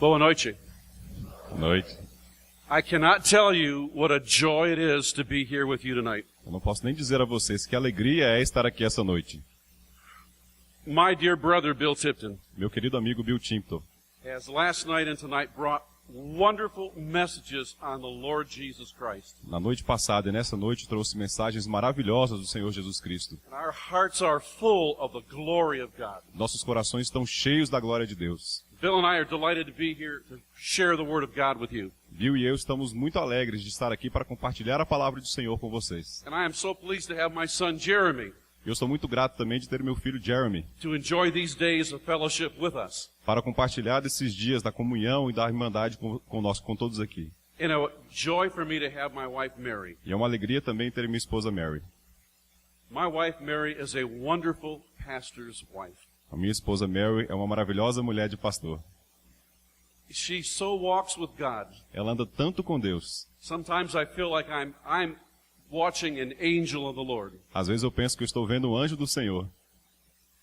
Boa noite. Boa noite. I cannot tell you what a joy it is to be here with you tonight. Eu não posso nem dizer a vocês que alegria é estar aqui essa noite. My dear brother Bill Tipton Meu querido amigo Bill Tipton has last night and tonight brought wonderful messages on the Lord Jesus Christ. na noite passada e nessa noite trouxe mensagens maravilhosas do Senhor Jesus Cristo. And our hearts are full of the glory of God. Nossos corações estão cheios da glória de Deus. Bill and I are delighted to be here to share the Word of God with you. Bill e eu estamos muito alegres de estar aqui para compartilhar a palavra do Senhor com vocês. And I am so pleased to have my son Jeremy Eu sou muito grato também de ter meu filho Jeremy to enjoy these days of fellowship with us. para compartilhar desses dias da comunhão e da irmandade com todos aqui. And a joy for me to have my wife Mary. E é uma alegria também ter minha esposa Mary. My wife Mary is a wonderful pastor's wife. A minha esposa Mary é uma maravilhosa mulher de pastor. She so walks with God. Ela anda tanto com Deus. Sometimes I feel like I'm watching an angel of the Lord. Às vezes eu penso que eu estou vendo um anjo do Senhor.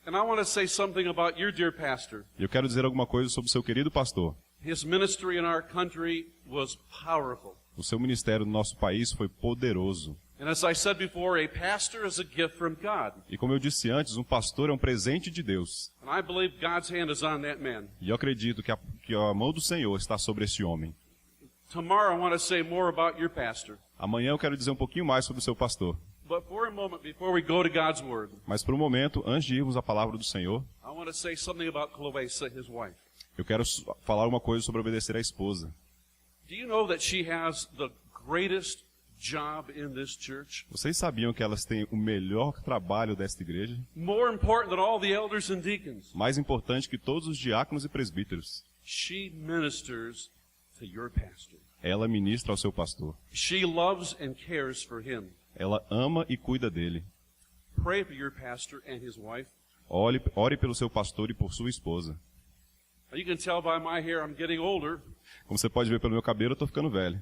And I want to say something about your dear pastor. E eu quero dizer alguma coisa sobre o seu querido pastor. His ministry in our country was powerful. O seu ministério no nosso país foi poderoso. And as I said before, a pastor is a gift from God. E como eu disse antes, um pastor é um presente de Deus. And I believe God's hand is on that man. E eu acredito que a mão do Senhor está sobre esse homem. Tomorrow I want to say more about your pastor. Amanhã eu quero dizer um pouquinho mais sobre o seu pastor. But for a moment, before we go to God's Word, Mas por um momento, antes de irmos à palavra do Senhor, I want to say something about Cloesa, his wife. eu quero falar uma coisa sobre obedecer à esposa. Do you know that she has the greatest job in this church? Vocês sabiam que elas têm o melhor trabalho desta igreja? More important than all the elders and deacons. Mais importante que todos os diáconos e presbíteros. She ministers to your pastor. Ela ministra ao seu pastor. She loves and cares for him. Ela ama e cuida dele. Pray for your pastor and his wife. Ore pelo seu pastor e por sua esposa. Now you can tell by my hair I'm getting older. Como você pode ver pelo meu cabelo, eu estou ficando velho.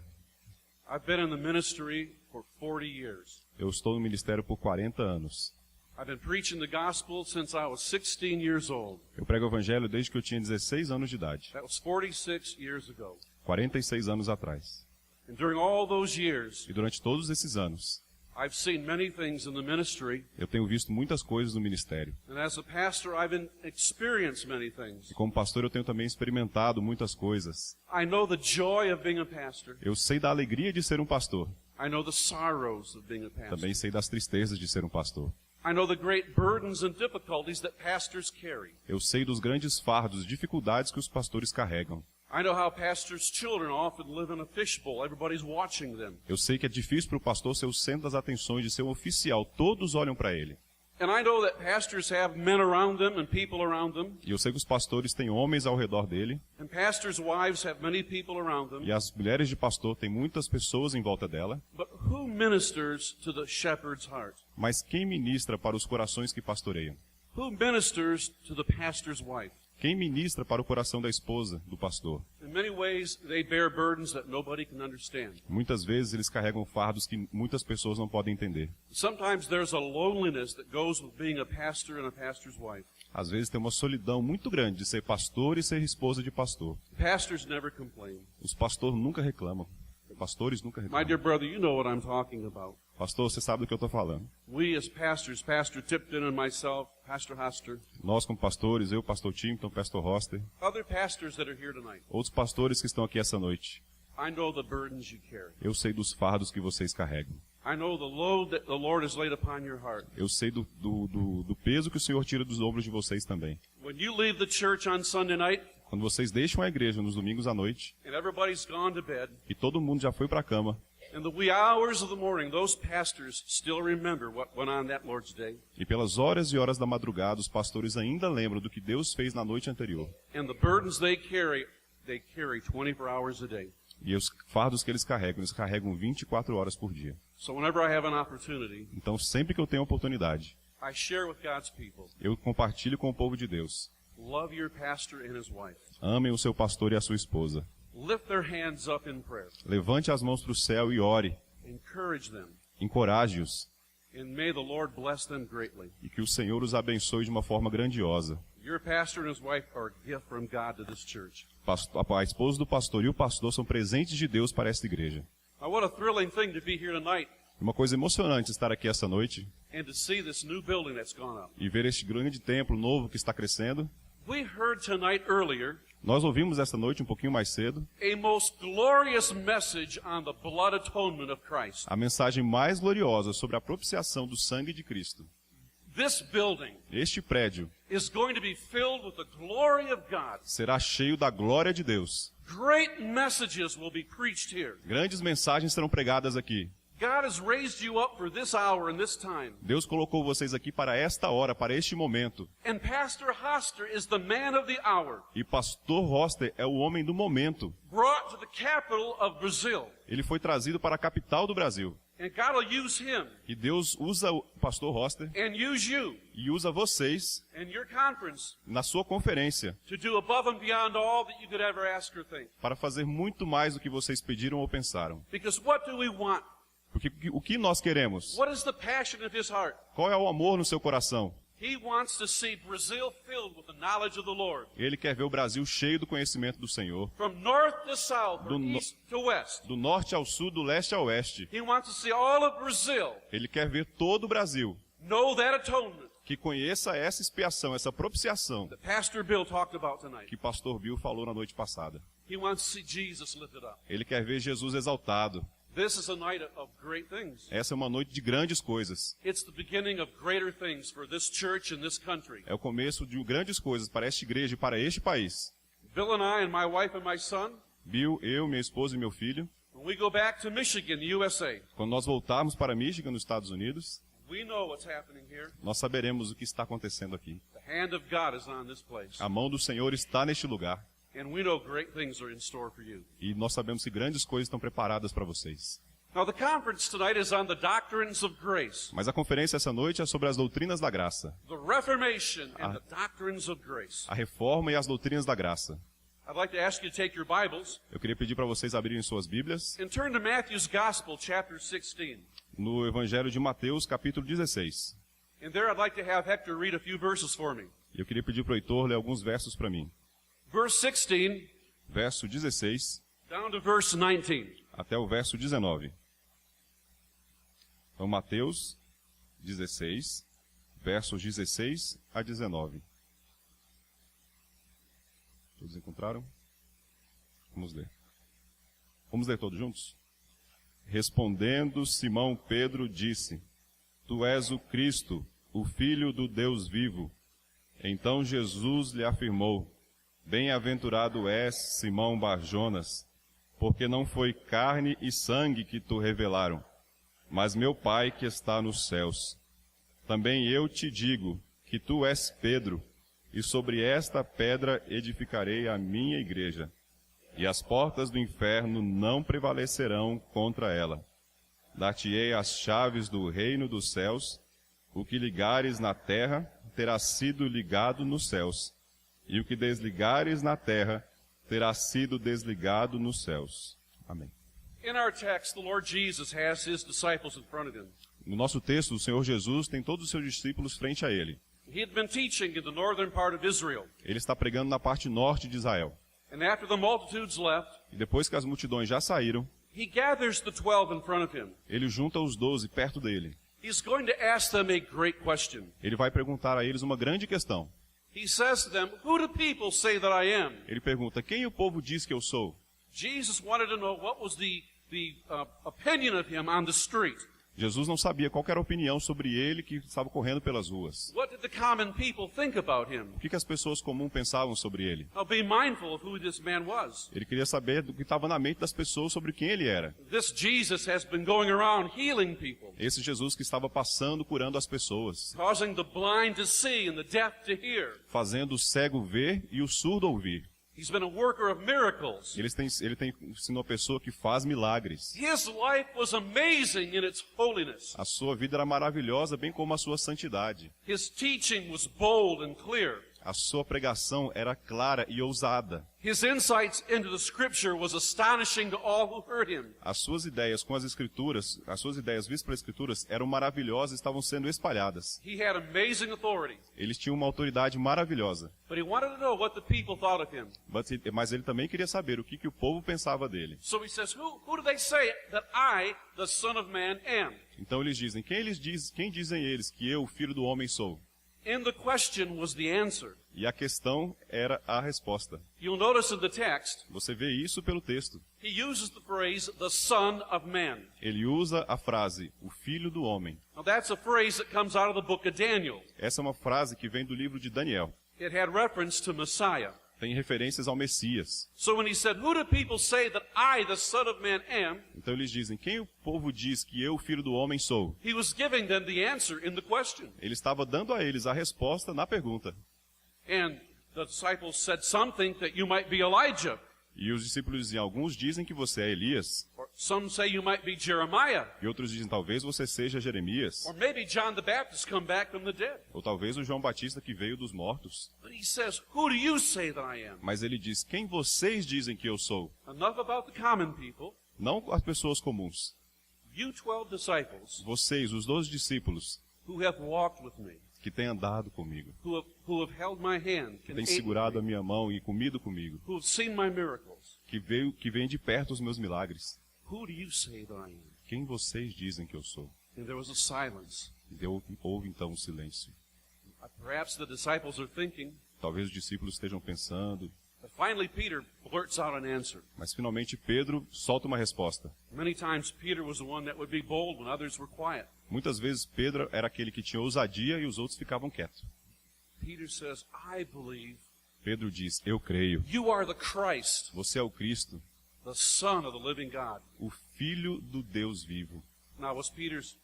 I've been in the ministry for 40 years. Eu estou no ministério por 40 anos. I've been preaching the gospel since I was 16 years old. Eu prego o evangelho desde que eu tinha 16 anos de idade. That was 46 years ago. 46 anos atrás. And during all those years, E durante todos esses anos, I've seen many things in the ministry. eu tenho visto muitas coisas no ministério. And as a pastor, I've experienced many things. E como pastor, eu tenho também experimentado muitas coisas. I know the joy of being a pastor. Eu sei da alegria de ser um pastor. I know the sorrows of being a pastor. Também sei das tristezas de ser um pastor. I know the great burdens and difficulties that pastors carry. Eu sei dos grandes fardos, dificuldades que os pastores carregam. I know how pastors' children often live in a fishbowl. Everybody's watching them. Eu sei que é difícil para o pastor ser o centro das atenções, de ser um oficial. Todos olham para ele. And I know that pastors have men around them and people around them. E eu sei que os pastores têm homens ao redor dele. And pastors' wives have many people around them. E as mulheres de pastor têm muitas pessoas em volta dela. But who ministers to the shepherd's heart? Mas quem ministra para os corações que pastoreiam? Who ministers to the pastor's wife? Quem ministra para o coração da esposa do pastor? In many ways, they bear burdens that nobody can understand. Muitas vezes eles carregam fardos que muitas pessoas não podem entender. Sometimes there's a loneliness that goes with being a pastor and a pastor's wife. Às vezes tem uma solidão muito grande de ser pastor e ser esposa de pastor. Pastors never complain. Os pastores nunca reclamam. Pastores nunca My reclamam. dear brother, you know what I'm talking about. Pastor, você sabe do que eu estou falando. We as pastors, Pastor Tipton and myself, Pastor Hoster, Nós como pastores, eu, pastor Tipton, pastor Hoster, other pastors that are here tonight, outros pastores que estão aqui essa noite. I know the burdens you carry. Eu sei dos fardos que vocês carregam. I know the load that the Lord has laid upon your heart. Eu sei do peso que o Senhor tira dos ombros de vocês também. When you leave the church on Sunday night Quando vocês deixam a igreja nos domingos à noite and everybody's gone to bed, e todo mundo já foi para a cama, in the wee hours of the morning, those pastors still remember what went on that Lord's day. e pelas horas e horas da madrugada, os pastores ainda lembram do que Deus fez na noite anterior. And the burdens they carry 24 hours a day. E os fardos que eles carregam 24 horas por dia. So whenever I have an opportunity, Então, sempre que eu tenho a oportunidade, I share with God's people. eu compartilho com o povo de Deus. Love your pastor and his wife. Amem o seu pastor e a sua esposa. Lift their hands up in prayer. Levante as mãos para o céu e ore. Encourage them. Encoraje-os. And may the Lord bless them greatly. E que o Senhor os abençoe de uma forma grandiosa. Your pastor and his wife are a gift from God to this church. A esposa do pastor e o pastor são presentes de Deus para esta igreja. Now, what a thrilling thing to be here tonight Uma coisa emocionante estar aqui essa noite and to see this new building that's gone up. e ver este grande templo novo que está crescendo. We heard tonight earlier Nós ouvimos esta noite, um pouquinho mais cedo, a most glorious message on the blood atonement of Christ. a mensagem mais gloriosa sobre a propiciação do sangue de Cristo. This building Este prédio is going to be filled with the glory of God. será cheio da glória de Deus. Great messages will be preached here. Grandes mensagens serão pregadas aqui. God has raised you up for this hour and this time. Deus colocou vocês aqui para esta hora, para este momento. And Pastor Hoster is the man of the hour, E pastor Hoster é o homem do momento. brought to the capital of Brazil. Ele foi trazido para a capital do Brasil. And God will use him E Deus usa o pastor Hoster and use you e usa vocês and your conference na sua conferência to do above and beyond all that you could ever ask or think. para fazer muito mais do que vocês pediram ou pensaram. Because what do we want? Porque o que nós queremos? What is the passion of his heart? Qual é o amor no seu coração? He wants to see Brazil filled with the knowledge of the Lord. Ele quer ver o Brasil cheio do conhecimento do Senhor. From north to south, from Do no- east to west. Do norte ao sul, do leste ao oeste. He wants to see all of Brazil Ele quer ver todo o Brasil know that atonement que conheça essa expiação, essa propiciação that Pastor Bill talked about tonight. que pastor Bill falou na noite passada. He wants to see Jesus lifted up. Ele quer ver Jesus exaltado. This is a night of great things. Essa é uma noite de grandes coisas. It's the beginning of greater things for this church and this country. É o começo de grandes coisas para esta igreja e para este país. Bill and I and my wife and my son, Bill, eu, minha esposa e meu filho, when we go back to Michigan, USA, quando nós voltarmos para Michigan, nos Estados Unidos, we know what's happening here. nós saberemos o que está acontecendo aqui. The hand of God is on this place. A mão do Senhor está neste lugar. And we know great things are in store for you. E nós sabemos que grandes coisas estão preparadas para vocês. Now, the conference tonight is on the doctrines of grace, Mas a conferência essa noite é sobre as doutrinas da graça. the Reformation and the doctrines of grace. A reforma e as doutrinas da graça. I'd like to ask you to take your Bibles Eu queria pedir para vocês abrirem suas Bíblias and turn to Matthew's Gospel, chapter 16. no Evangelho de Mateus, capítulo 16. And there I'd like to have Hector read a few verses for me. E eu queria pedir para o Heitor ler alguns versos para mim. Verse 16 Verso 16 down to verse 19. até o verso 19. Então, Mateus 16, versos 16 a 19. Todos encontraram? Vamos ler. Vamos ler todos juntos? Respondendo, Simão Pedro disse: Tu és o Cristo, o Filho do Deus vivo. Então Jesus lhe afirmou: Bem-aventurado és, Simão Bar-Jonas, porque não foi carne e sangue que te revelaram, mas meu Pai que está nos céus. Também eu te digo que tu és Pedro, e sobre esta pedra edificarei a minha igreja, e as portas do inferno não prevalecerão contra ela. Dar-te-ei as chaves do reino dos céus. O que ligares na terra terá sido ligado nos céus, e o que desligares na terra terá sido desligado nos céus. Amém. In our text, the Lord Jesus has his disciples in front of him. No nosso texto, o Senhor Jesus tem todos os seus discípulos frente a ele. He had been teaching in the northern part of Israel. Ele está pregando na parte norte de Israel. And after the multitudes left, E depois que as multidões já saíram, he gathers the 12 in front of him. ele junta os 12 perto dele. He's going to ask them a great question. Ele vai perguntar a eles uma grande questão. He says to them, "Who do people say that I am?" Ele pergunta: quem o povo diz que eu sou? Jesus wanted to know what was the opinion of him on the street. Jesus não sabia qual era a opinião sobre ele que estava correndo pelas ruas. What did the common people think about him? O que as pessoas comuns pensavam sobre ele? Now be mindful of who this man was. Ele queria saber do que estava na mente das pessoas sobre quem ele era. This Jesus has been going around healing people, Esse Jesus que estava passando, curando as pessoas, causing the blind to see and the deaf to hear. fazendo o cego ver e o surdo ouvir. He's been a worker of miracles. Ele tem sido uma pessoa que faz milagres. His life was amazing in its holiness. A sua vida era maravilhosa, bem como a sua santidade. His teaching was bold and clear. A sua pregação era clara e ousada. His insights into the Scripture was astonishing to all who heard him. As suas ideias com as Escrituras, as suas ideias vistas pelas Escrituras eram maravilhosas e estavam sendo espalhadas. He had amazing authority, Eles tinham uma autoridade maravilhosa. but he wanted to know what the people thought of him. Mas ele também queria saber o que o povo pensava dele. So he says, who do they say that I, the Son of Man, am? Então eles dizem, quem dizem eles que eu, filho do homem, sou? In the question was the answer. E a questão era a resposta. You'll notice in the text, Você vê isso pelo texto. he uses the phrase, the Son of Man. Ele usa a frase, o filho do homem. Now that's a phrase that comes out of the book of Daniel. Essa é uma frase que vem do livro de Daniel. It had reference to Messiah. Tem referências ao Messias. So when he said, who do people say that I, the Son of Man, am? Então eles dizem, quem o povo diz que eu, filho do homem, sou? He was giving them the answer in the question. Ele estava dando a eles a resposta na pergunta. And the disciples said some think that you might be Elijah. E os discípulos diziam, alguns dizem que você é Elias, Or some say you might be Jeremiah. e outros dizem, talvez você seja Jeremias, Or maybe John the Baptist come back from the dead. ou talvez o João Batista que veio dos mortos. But he says, who do you say that I am? Mas ele diz, quem vocês dizem que eu sou? Enough about the common people. Não as pessoas comuns. You 12 disciples Vocês, os 12 discípulos, who have walked with me, que têm andado comigo, who have held my hand que and têm ate with segurado a me, minha mão e comido comigo, who have seen my miracles. que veem de perto os meus milagres. Who do you say that I am? Quem vocês dizem que eu sou? And there was a silence. E houve então um silêncio. Perhaps the disciples are thinking, Talvez os discípulos estejam pensando, but finally Peter blurts out an answer. mas finalmente Pedro solta uma resposta. Many times Peter was the one that would be bold when others were quiet. Muitas vezes Pedro era aquele que tinha ousadia e os outros ficavam quietos. Peter says, I believe Pedro diz, eu creio. you are the Christ, Você é o Cristo, the Son of the living God. o Filho do Deus vivo. Now, was Peter's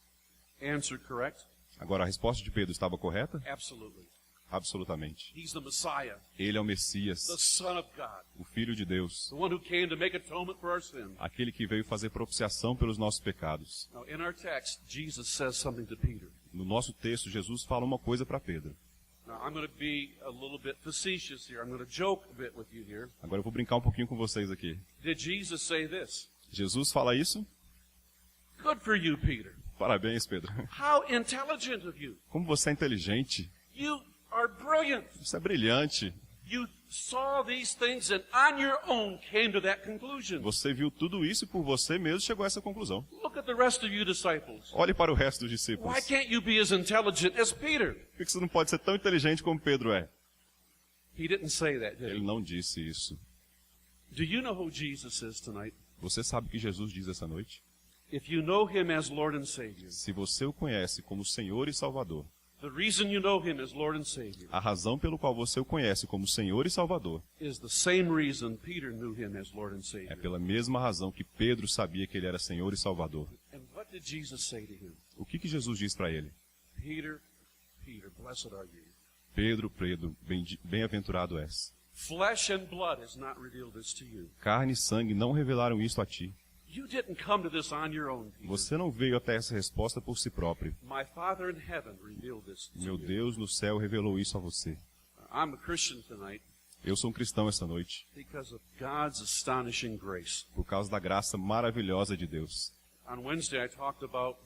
answer correct? Agora, a resposta de Pedro estava correta? Absolutely. Absolutamente. He's the Messiah, Ele é o Messias, the Son of God, o Filho de Deus, the one who came to make atonement for our sin. aquele que veio fazer propiciação pelos nossos pecados. Now, in our text, Jesus says something to Peter. No nosso texto, Jesus fala uma coisa para Pedro. Now, I'm going to be a little bit facetious here. I'm going to joke a bit with you here. Agora eu vou brincar um pouquinho com vocês aqui. Did Jesus say this? Jesus fala isso? Good for you, Peter. Parabéns, Pedro. How intelligent of you. Como você é inteligente. You are brilliant. Você é brilhante. You saw these things and on your own came to that conclusion. Você viu tudo isso e por você mesmo chegou a essa conclusão. Look at the rest of you disciples. Olhe para o resto dos Why discípulos. can't you be as intelligent as Peter? Por que você não pode ser tão inteligente como Pedro é? He didn't say that, did Ele he? não disse isso. Do you know who Jesus is tonight? Você sabe o que Jesus diz essa noite? If you know him as Lord and Savior, Se você o conhece como Senhor e Salvador, the reason you know him as Lord and Savior a razão pelo qual você o conhece como Senhor e Salvador is the same reason Peter knew him as Lord and é Savior. pela mesma razão que Pedro sabia que ele era Senhor e Salvador. And what did Jesus say to him? O que Jesus diz para ele? Peter, Peter, blessed are you. Pedro, bem-aventurado és. Flesh and blood has not revealed this to you. Carne e sangue não revelaram isso a ti. You didn't come to this on your own, Peter. Você não veio até essa resposta por si próprio. My Father in heaven revealed this to Meu you. Deus no céu revelou isso a você. I'm a Christian tonight Eu sou um cristão essa noite, because of God's astonishing grace. por causa da graça maravilhosa de Deus. On Wednesday, I talked about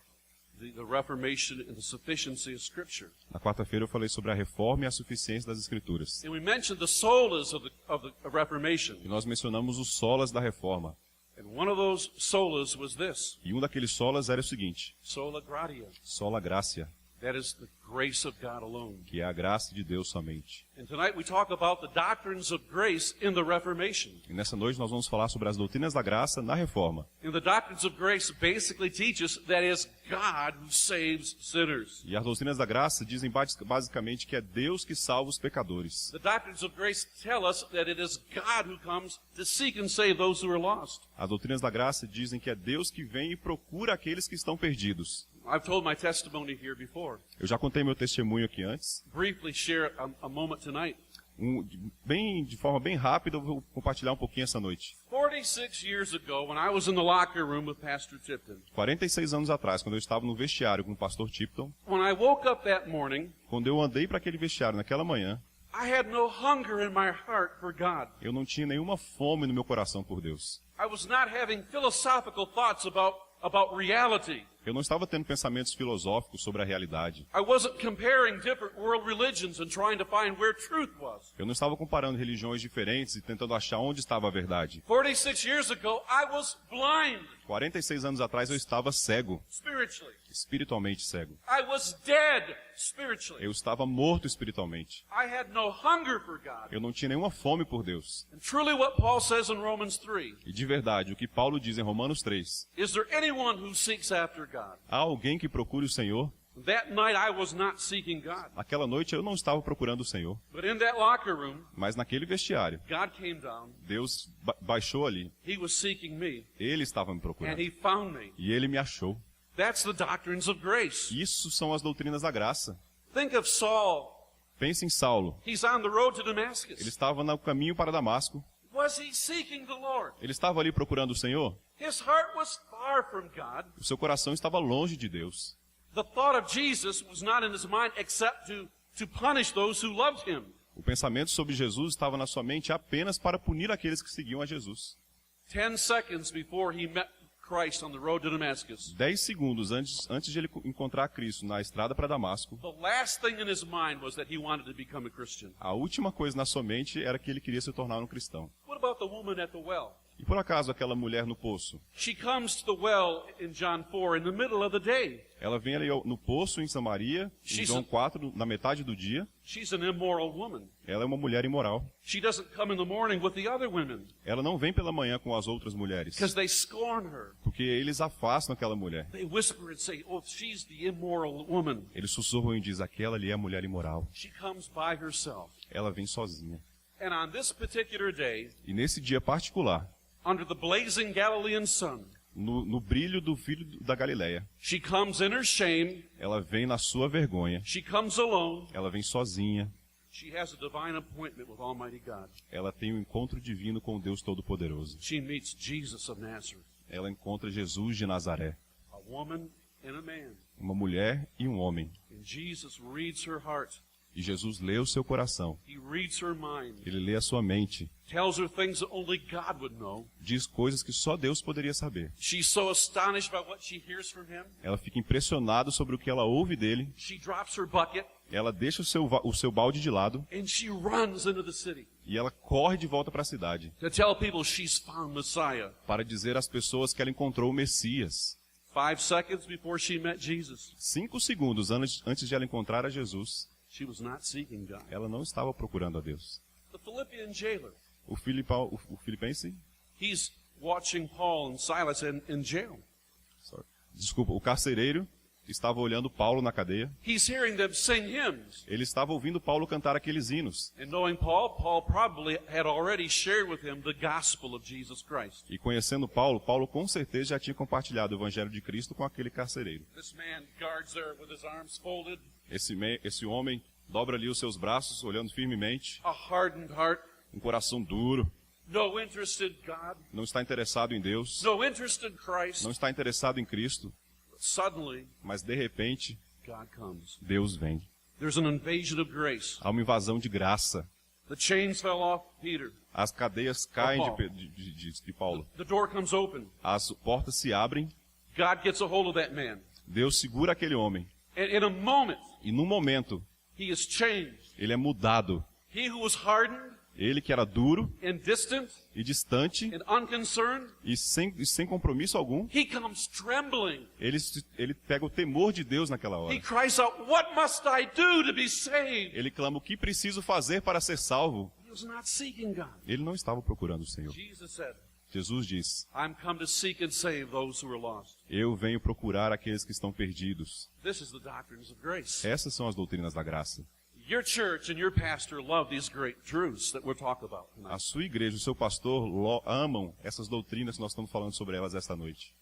the Reformation and the sufficiency of Scripture. Na quarta-feira eu falei sobre a reforma e a suficiência das Escrituras. And we mentioned the solas of the Reformation. E nós mencionamos os solas da reforma. And one of those solas was this, E um daqueles solas era o seguinte, sola gratia. sola gracia, That is the grace of God alone. que é a graça de Deus somente. And tonight we talk about the doctrines of grace in the Reformation. E nessa noite nós vamos falar sobre as doutrinas da graça na reforma. And the doctrines of grace basically teach us that it is God who saves sinners. E as doutrinas da graça dizem basicamente que é Deus que salva os pecadores. The doctrines of grace tell us that it is God who comes to seek and save those who are lost. As doutrinas da graça dizem que é Deus que vem e procura aqueles que estão perdidos. I've told my testimony here before. Eu já contei meu testemunho aqui antes. Briefly share a moment tonight. De forma bem rápida, eu vou compartilhar um pouquinho essa noite. 46 years ago, when I was in the locker room with Pastor Tipton, 46 anos atrás, quando eu estava no vestiário com o pastor Tipton, when I woke up that morning, quando eu andei para aquele vestiário naquela manhã, I had no hunger in my heart for God. Eu não tinha nenhuma fome no meu coração por Deus. I was not having philosophical thoughts about reality. Eu não estava tendo pensamentos filosóficos sobre a realidade. I wasn't comparing different world religions and trying to find where truth was. Eu não estava comparando religiões diferentes e tentando achar onde estava a verdade. 46 years ago, I was blind 46 anos atrás eu estava cego, spiritually. espiritualmente cego. I was dead spiritually. Eu estava morto espiritualmente. I had no hunger for God. Eu não tinha nenhuma fome por Deus. And truly what Paul says in Romans 3, E de verdade, o que Paulo diz em Romanos 3, is there anyone who seeks after God? há alguém que procure o Senhor? That night I was not seeking God. Naquela noite eu não estava procurando o Senhor, But in that locker room, mas naquele vestiário, God came down. Deus baixou ali. He was seeking me. Ele estava me And procurando. He found me. E ele me achou. That's the doctrines of grace. Isso são as doutrinas da graça. Think of Saul. Pense em Saulo. He's on the road to Ele Damascus. estava no caminho para Damasco. Was he seeking the Lord? Ele estava ali procurando o Senhor. His heart was far from God. O seu coração estava longe de Deus. The thought of Jesus was not in his mind except to punish those who loved him. O pensamento sobre Jesus estava na sua mente apenas para punir aqueles que seguiam a Jesus. 10 seconds before he met Christ on the road to Damascus, 10 segundos antes de ele encontrar Cristo na estrada para Damasco, the last thing in his mind was that he wanted to become a Christian. a última coisa na sua mente era que ele queria se tornar um cristão. What about the woman at the well? E por acaso aquela mulher no poço? She comes to the well in John 4 in the middle of the day. Ela vem ali no poço em Samaria, em João 4, na metade do dia. She's an immoral woman. Ela é uma mulher imoral. She doesn't come in the morning with the other women Ela não vem pela manhã com as outras mulheres, because they scorn her. porque eles afastam aquela mulher. They whisper and say, oh, she's the immoral woman. Eles sussurram e dizem, aquela ali é a mulher imoral. She comes by herself. Ela vem sozinha. And on this particular day, E nesse dia particular, under the blazing Galilean sun, no brilho do filho da Galileia, she comes in her shame. ela vem na sua vergonha. She comes alone. Ela vem sozinha. She has a divine appointment with Almighty God. Ela tem um encontro divino com o Deus Todo-Poderoso. She meets Jesus of Nazareth, Ela encontra Jesus de Nazaré, a woman and a man. uma mulher e um homem. And Jesus reads her heart. E Jesus lê o seu coração. He reads her mind. Ele lê a sua mente. Tells her things that only God would know. Diz coisas que só Deus poderia saber. She's so astonished by what she hears from him. Ela fica impressionada sobre o que ela ouve dele. She drops her bucket Ela deixa o seu balde de lado and she runs into the city e ela corre de volta para a cidade to tell people she's found Messiah. para dizer às pessoas que ela encontrou o Messias. 5 seconds before she met Jesus, 5 segundos antes de ela encontrar a Jesus, she was not seeking God. ela não estava procurando a Deus. The Philippian jailer, O Filipense, he's watching Paul and Silas in jail. o carcereiro estava olhando Paulo na cadeia. He's hearing them sing hymns. Ele estava ouvindo Paulo cantar aqueles hinos. And knowing Paul, Paul probably had already shared with him the gospel of Jesus Christ. E conhecendo Paulo, Paulo com certeza já tinha compartilhado o evangelho de Cristo com aquele carcereiro. This man guards there with his arms folded, Esse homem dobra ali os seus braços, olhando firmemente, a hardened heart, um coração duro, no interest in God, não está interessado em Deus, no interest in Christ. não está interessado em Cristo, Suddenly, mas de repente, God comes. Deus vem. There's an invasion of grace. Há uma invasão de graça. The chains fell off Peter. As cadeias caem Paulo. de Paulo. The door comes open. As portas se abrem. God gets a hold of that man. Deus segura aquele homem. And in a moment, E num momento, he is changed. ele é mudado. He who was hardened Ele que era duro and distant e distante and unconcerned, e sem compromisso algum, he comes trembling. ele pega o temor de Deus naquela He hora. cries out, what must I do to be saved? Ele clama, o que preciso fazer para ser salvo? He was not seeking God. Ele não estava procurando o Senhor. Jesus said, Jesus diz, I'm come to seek and save those who are lost. eu venho procurar aqueles que estão perdidos. This is the doctrines of grace. Essas são as doutrinas da graça. Your church and your pastor love these great truths that we'll talk about A tonight. sua igreja, o seu pastor amam essas doutrinas que nós estamos falando sobre elas esta noite.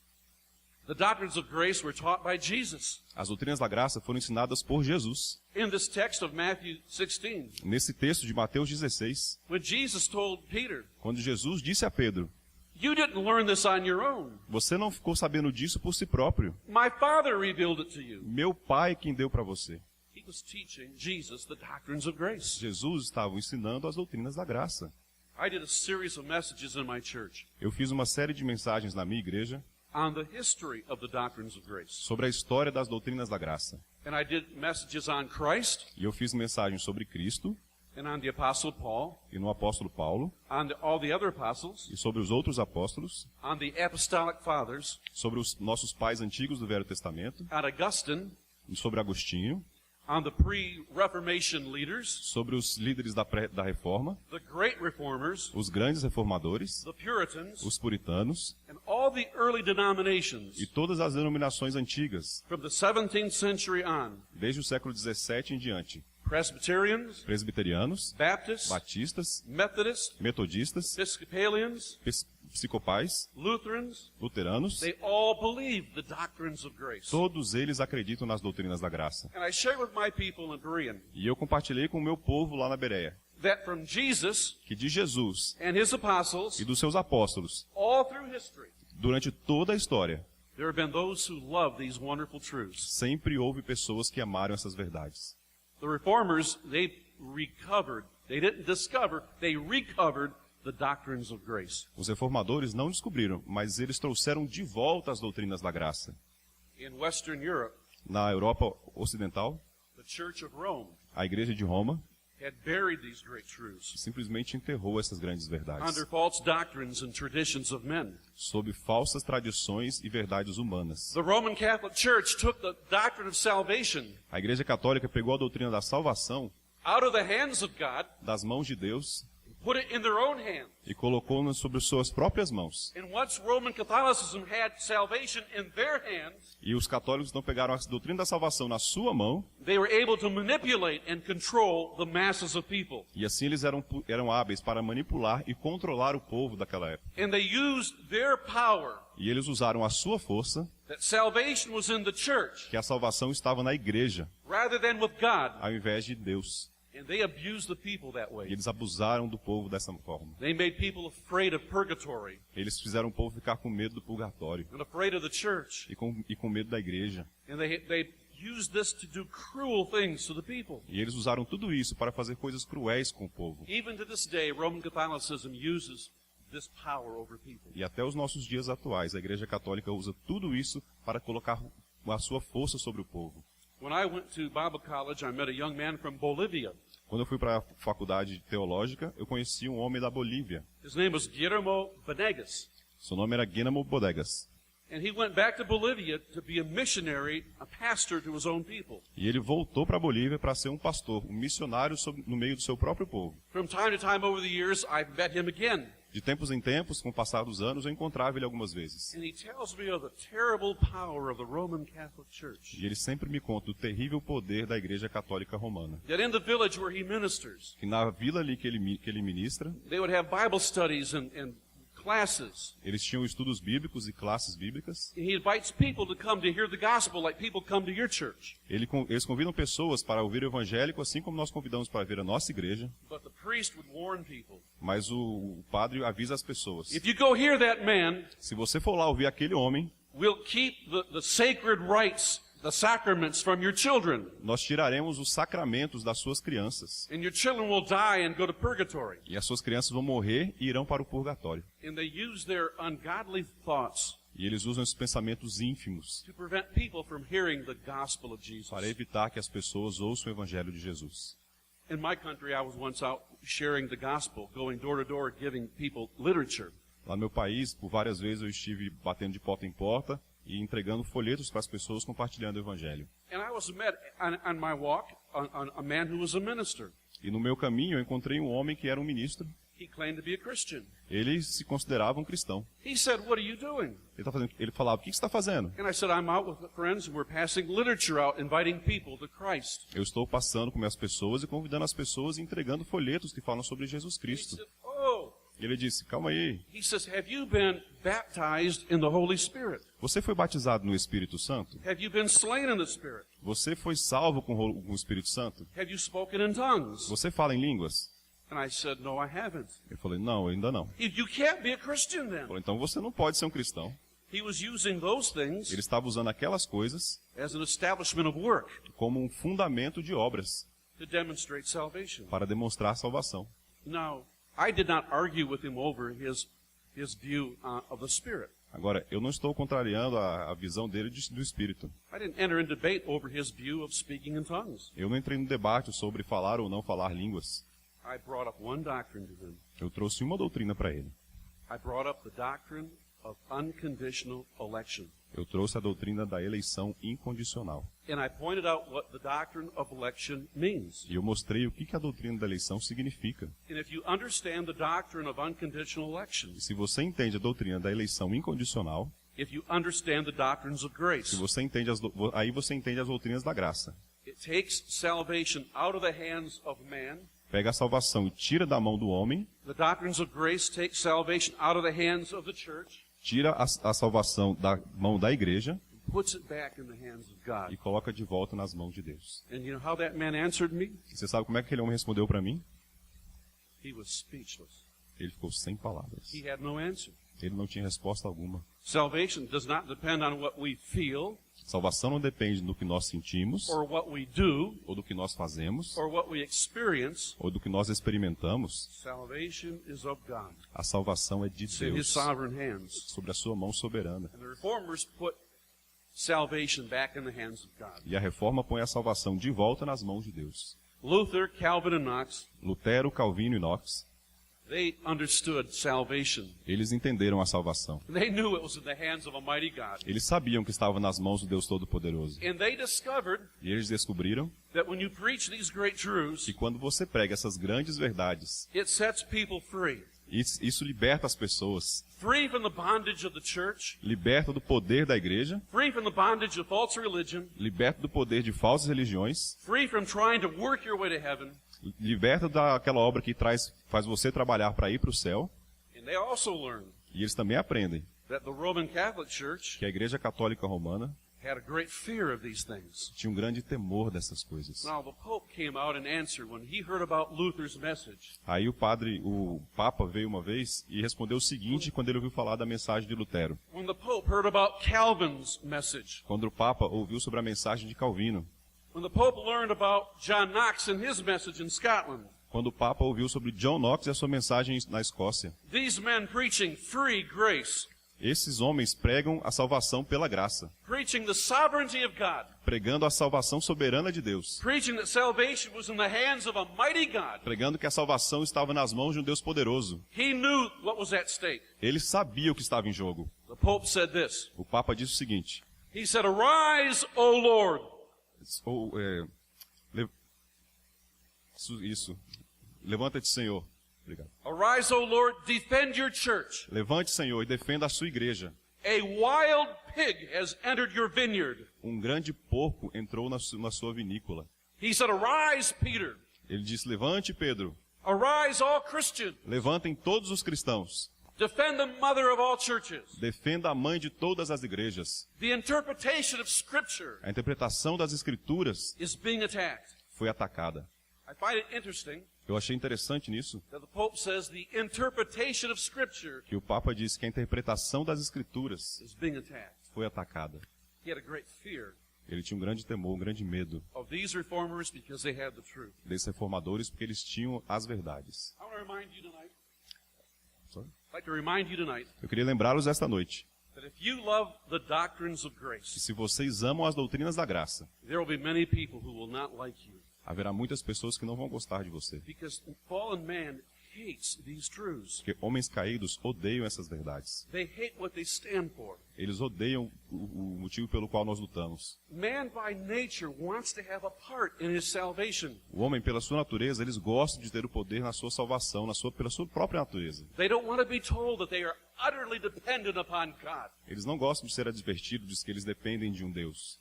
The doctrines of grace were taught by Jesus. As doutrinas da graça foram ensinadas por Jesus. In this text of Matthew 16, Nesse texto de Mateus 16, when Jesus told Peter, quando Jesus disse a Pedro, you didn't learn this on your own. você não ficou sabendo disso por si próprio. My Father revealed it to you. Meu Pai é quem deu para você. He was teaching Jesus the doctrines of grace. Jesus estava ensinando as doutrinas da graça. I did a series of messages in my church Eu fiz uma série de mensagens na minha igreja on the history of the doctrines of grace. sobre a história das doutrinas da graça. And I did messages on Christ E eu fiz mensagens sobre Cristo and on the Apostle Paul, e no apóstolo Paulo on all the other apostles, e sobre os outros apóstolos, on the Apostolic Fathers, sobre os nossos pais antigos do Velho Testamento, on Augustine, e sobre Agostinho, on the pre-Reformation leaders, sobre os líderes da Reforma, the great reformers, os grandes reformadores, the Puritans, os puritanos and all the early denominations e todas as denominações antigas, from the 17th century on. desde o século XVII em diante. Presbyterians, Presbiterianos, Baptists, batistas, Methodists, metodistas, Episcopalians, psicopais, Lutherans, luteranos, they all believe the doctrines of grace. todos eles acreditam nas doutrinas da graça. And I share with my people in Berean E eu compartilhei com o meu povo lá na Bereia that from Jesus que de Jesus and his apostles, e dos seus apóstolos, all through history, durante toda a história, there have been those who love these wonderful truths. sempre houve pessoas que amaram essas verdades. The reformers, they recovered, they didn't discover, they recovered the doctrines of grace. Os reformadores não descobriram, mas eles trouxeram de volta as doutrinas da graça. In Western Europe, Na Europa Ocidental, the Church of Rome a Igreja de Roma had buried these great truths simplesmente enterrou essas grandes verdades under false doctrines and traditions of men. sob falsas tradições e verdades humanas. The Roman Catholic Church took the doctrine of salvation A Igreja Católica pegou a doutrina da salvação out of the hands of God, das mãos de Deus put it in their own hands. e colocou-na sobre suas próprias mãos. And once Roman Catholicism had salvation in their hands, E os católicos não pegaram a doutrina da salvação na sua mão, they were able to manipulate and control the masses of people. e assim eles eram hábeis para manipular e controlar o povo daquela época. And they used their power, E eles usaram a sua força, that salvation was in the church que a salvação estava na igreja, rather than with God. ao invés de Deus. And they abused the people that E way. eles abusaram do povo dessa forma. They made people afraid of purgatory Eles fizeram o povo ficar com medo do purgatório and afraid of the church. e com medo da igreja. And they used this to do cruel things to the people. E eles usaram tudo isso para fazer coisas cruéis com o povo. Even to this day, Roman Catholicism uses this power over people. E até os nossos dias atuais, a Igreja Católica usa tudo isso para colocar a sua força sobre o povo. When I went to Bible college, I met a young man from Bolivia. Quando eu fui para a faculdade teológica, eu conheci um homem da Bolívia. His name was Guillermo Venegas. Seu nome era Guillermo Bodegas. And he went back to Bolivia to be a missionary, a pastor to his own people. E ele voltou para a Bolívia para ser um pastor, um missionário no meio do seu próprio povo. From time to time over the years, I've met him again. De tempos em tempos, com o passar dos anos, eu encontrava ele algumas vezes. And he tells me of the terrible power of the Roman Catholic Church. E ele sempre me conta o terrível poder da Igreja Católica Romana. That in the village where he ministers, Que na vila ali que ele ministra, they would have Bible studies and classes. eles tinham estudos bíblicos e classes bíblicas. And he invites people to come to hear the gospel like people come to your church. Eles convidam pessoas para ouvir o evangélico, assim como nós convidamos para ver a nossa igreja. But the priest would warn people. Mas o padre avisa as pessoas. If you go hear that man, Se você for lá ouvir aquele homem, we'll keep the sacred rites, the sacraments from your children. nós tiraremos os sacramentos das suas crianças. And your children will die and go to purgatory. E as suas crianças vão morrer e irão para o purgatório. And they use their ungodly thoughts E eles usam esses pensamentos ínfimos to prevent people from hearing the gospel of Jesus. para evitar que as pessoas ouçam o evangelho de Jesus. In my country, I was once out sharing the gospel, going door to door, giving people literature. Lá no meu país, por várias vezes eu estive batendo de porta em porta e entregando folhetos para as pessoas compartilhando o evangelho. And I was met on my walk on a man who was a minister. E no meu caminho eu encontrei um homem que era um ministro. He claimed to be a Christian. Ele se considerava um cristão. He said, "What are you doing?" Ele falava, o que você está fazendo? And I said, "I'm out with friends and we're passing literature out, inviting people to Christ." Eu estou passando com minhas pessoas e convidando as pessoas e entregando folhetos que falam sobre Jesus He Cristo. said, "Oh." E ele disse, calma aí, He says, "Have you been baptized in the Holy Spirit? você foi batizado no Espírito Santo? Have you been slain in the Spirit? Você foi salvo com o Espírito Santo? Have you spoken in tongues?" Você fala em línguas? And I said, "No, I haven't." Eu falei, não, ainda não. You can't be a Christian then. Eu falei, então você não pode ser um cristão. He was using those things Ele estava usando aquelas coisas as an establishment of work como um fundamento de obras to demonstrate salvation. para demonstrar salvação. Now, I did not argue with him over his view of the Spirit. Agora, eu não estou contrariando a visão dele do Espírito. I didn't enter into debate over his view of speaking in tongues. Eu não entrei no debate sobre falar ou não falar línguas. I brought up one doctrine to him. Eu trouxe uma doutrina para ele. I brought up the doctrine of unconditional election. Eu trouxe a doutrina da eleição incondicional. And I pointed out what the doctrine of election means. E eu mostrei o que a doutrina da eleição significa. And if you understand the doctrine of unconditional election, E se você entende a doutrina da eleição incondicional, if you understand the doctrines of grace, se você entende aí você entende as doutrinas da graça. it takes salvation out of the hands of man. Pega a salvação e tira da mão do homem, The doctrines of grace take salvation out of the hands of the church, tira a salvação da mão da igreja puts it back in the hands of God. e coloca de volta nas mãos de Deus. And you know how that man answered me? E você sabe como é que aquele homem respondeu para mim? He was speechless. Ele ficou sem palavras. He had no answer. Ele não tinha resposta alguma. Salvation does not depend on what we feel, Salvação não depende do que nós sentimos, or what we do, ou do que nós fazemos, or what we experience. ou do que nós experimentamos. Salvation is of God. A salvação é de It's in His Deus, sovereign hands. sobre a sua mão soberana. And the reformers put salvation back in the hands of God. E a reforma põe a salvação de volta nas mãos de Deus. Luther, Calvin, and Knox, Lutero, Calvino e Knox, they understood salvation. eles entenderam a salvação. They knew it was in the hands of a mighty God. Eles sabiam que estava nas mãos do Deus Todo-Poderoso. And they discovered E eles descobriram that when you preach these great truths, que quando você prega essas grandes verdades, it sets people free. isso liberta as pessoas, Free from the bondage of the church, liberta do poder da igreja, free from the bondage of false religion, liberta do poder de falsas religiões, free from trying to work your way to heaven. liberta daquela obra que faz você trabalhar para ir para o céu. And they also learned E eles também aprendem that the Roman Catholic Church que a Igreja Católica Romana had a great fear of these things. tinha um grande temor dessas coisas. Now, the Pope came out and answered when he heard about Luther's message. Aí o Papa veio uma vez e respondeu o seguinte quando ele ouviu falar da mensagem de Lutero. When the Pope heard about Calvin's message. Quando o Papa ouviu sobre a mensagem de Calvino. When the Pope learned about John Knox and his message in Scotland. Quando o Papa ouviu sobre John Knox e a sua mensagem na Escócia. These men preaching free grace. Esses homens pregam a salvação pela graça, Preaching the sovereignty of God. pregando a salvação soberana de Deus, Preaching that salvation was in the hands of a mighty God. pregando que a salvação estava nas mãos de um Deus poderoso. He knew what was at stake. Ele sabia o que estava em jogo. The Pope said this. O Papa disse o seguinte: He said, "Arise, O Lord." Isso. Levanta-te, Senhor. Obrigado. Arise, O Lord, defend your church. Levante, Senhor, e defenda a sua igreja. A wild pig has entered your vineyard. Um grande porco entrou na sua vinícola. He said, "Arise, Peter. Ele disse: levante, Pedro. Arise, all Christians. Levantem todos os cristãos. Defend the mother of all churches." Defenda a mãe de todas as igrejas. The interpretation of Scripture A interpretação das Escrituras is being attacked. foi atacada. I find it interesting Eu achei interessante nisso, that the Pope says the interpretation of Scripture que o Papa disse que a interpretação das Escrituras is being attacked. foi atacada. He had a great fear Ele tinha um grande temor, um grande medo of these reformers because they had the truth. desses reformadores, porque eles tinham as verdades. I want to remind you tonight, Sorry? I'd like to remind you tonight Eu queria lembrá-los esta noite that if you love the doctrines of que grace, se vocês amam as doutrinas da graça, there will be many people who will not like you haverá muitas pessoas que não vão gostar de você. because fallen man hates these truths. Porque homens caídos odeiam essas verdades. They hate what they stand for. Eles odeiam o motivo pelo qual nós lutamos. Man by nature wants to have a part in his salvation. O homem, pela sua natureza, eles gostam de ter o poder na sua salvação, pela sua própria natureza. They don't want to be told that they are utterly dependent upon God. Eles não gostam de ser advertidos de que eles dependem de um Deus.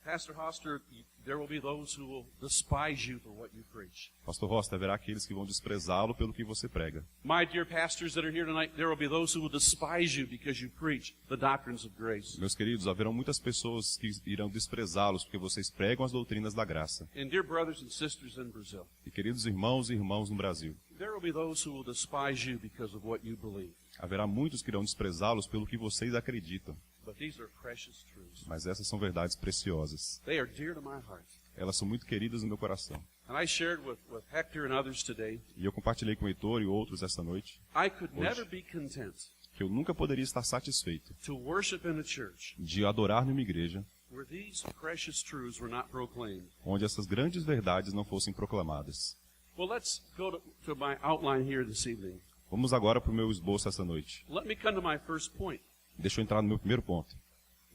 Pastor Hoster, there will be those who will despise you for what you preach. Pastor Rosta, haverá aqueles que vão desprezá-lo pelo que você prega. My dear pastors that are here tonight, there will be those who will despise you because you preach the doctrines of grace. Meus queridos, haverão muitas pessoas que irão desprezá-los porque vocês pregam as doutrinas da graça. And dear brothers and sisters in Brazil, E queridos irmãos e irmãs no Brasil, there will be those who will despise you because of what you believe. haverá muitos que irão desprezá-los pelo que vocês acreditam. But these are precious truths. Mas essas são verdades preciosas. They are dear to my heart. Elas são muito queridas no meu coração. And I shared with Hector and others today, E eu compartilhei com o Heitor e outros esta noite I could never be content que eu nunca poderia estar satisfeito to worship in a church de adorar numa igreja where these precious truths were not proclaimed. onde essas grandes verdades não fossem proclamadas. Well, let's go to my outline here this evening. Vamos agora para o meu esboço esta noite. Let me come to my first point. Deixa eu entrar no meu primeiro ponto.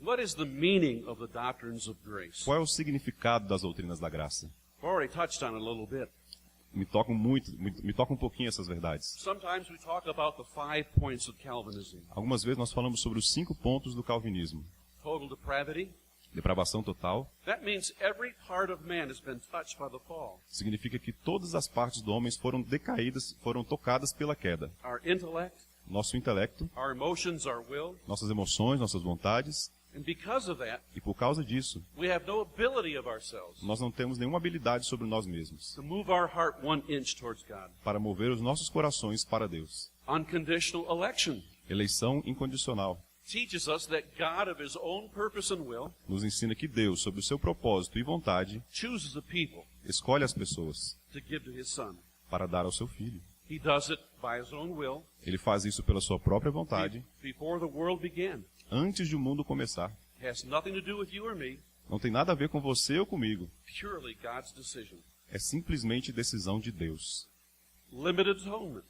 What is the meaning of the doctrines of grace? Qual é o significado das doutrinas da graça? I've already touched on it a little bit. Me tocam um pouquinho essas verdades. Sometimes we talk about the 5 points of Calvinism. Algumas vezes nós falamos sobre os 5 pontos do calvinismo. Total depravity. Depravação total That means every part of man has been touched by the fall. significa que todas as partes do homem foram decaídas, foram tocadas pela queda. Our intellect, Nosso intelecto, our emotions, our will. nossas emoções, nossas vontades. And because of that, E por causa disso, we have no ability of ourselves nós não temos nenhuma habilidade sobre nós mesmos to move our heart 1 inch towards God. para mover os nossos corações para Deus. Unconditional election Eleição incondicional teaches us that God, of his own purpose and will, nos ensina que Deus, sob o seu propósito e vontade, chooses a people escolhe as pessoas to give to his son. para dar ao seu filho. He does it by his own will Ele faz isso pela sua própria vontade, before the world began. antes de o mundo começar. It has nothing to do with you or me, Não tem nada a ver com você ou comigo. purely God's decision. É simplesmente decisão de Deus. Limited atonement.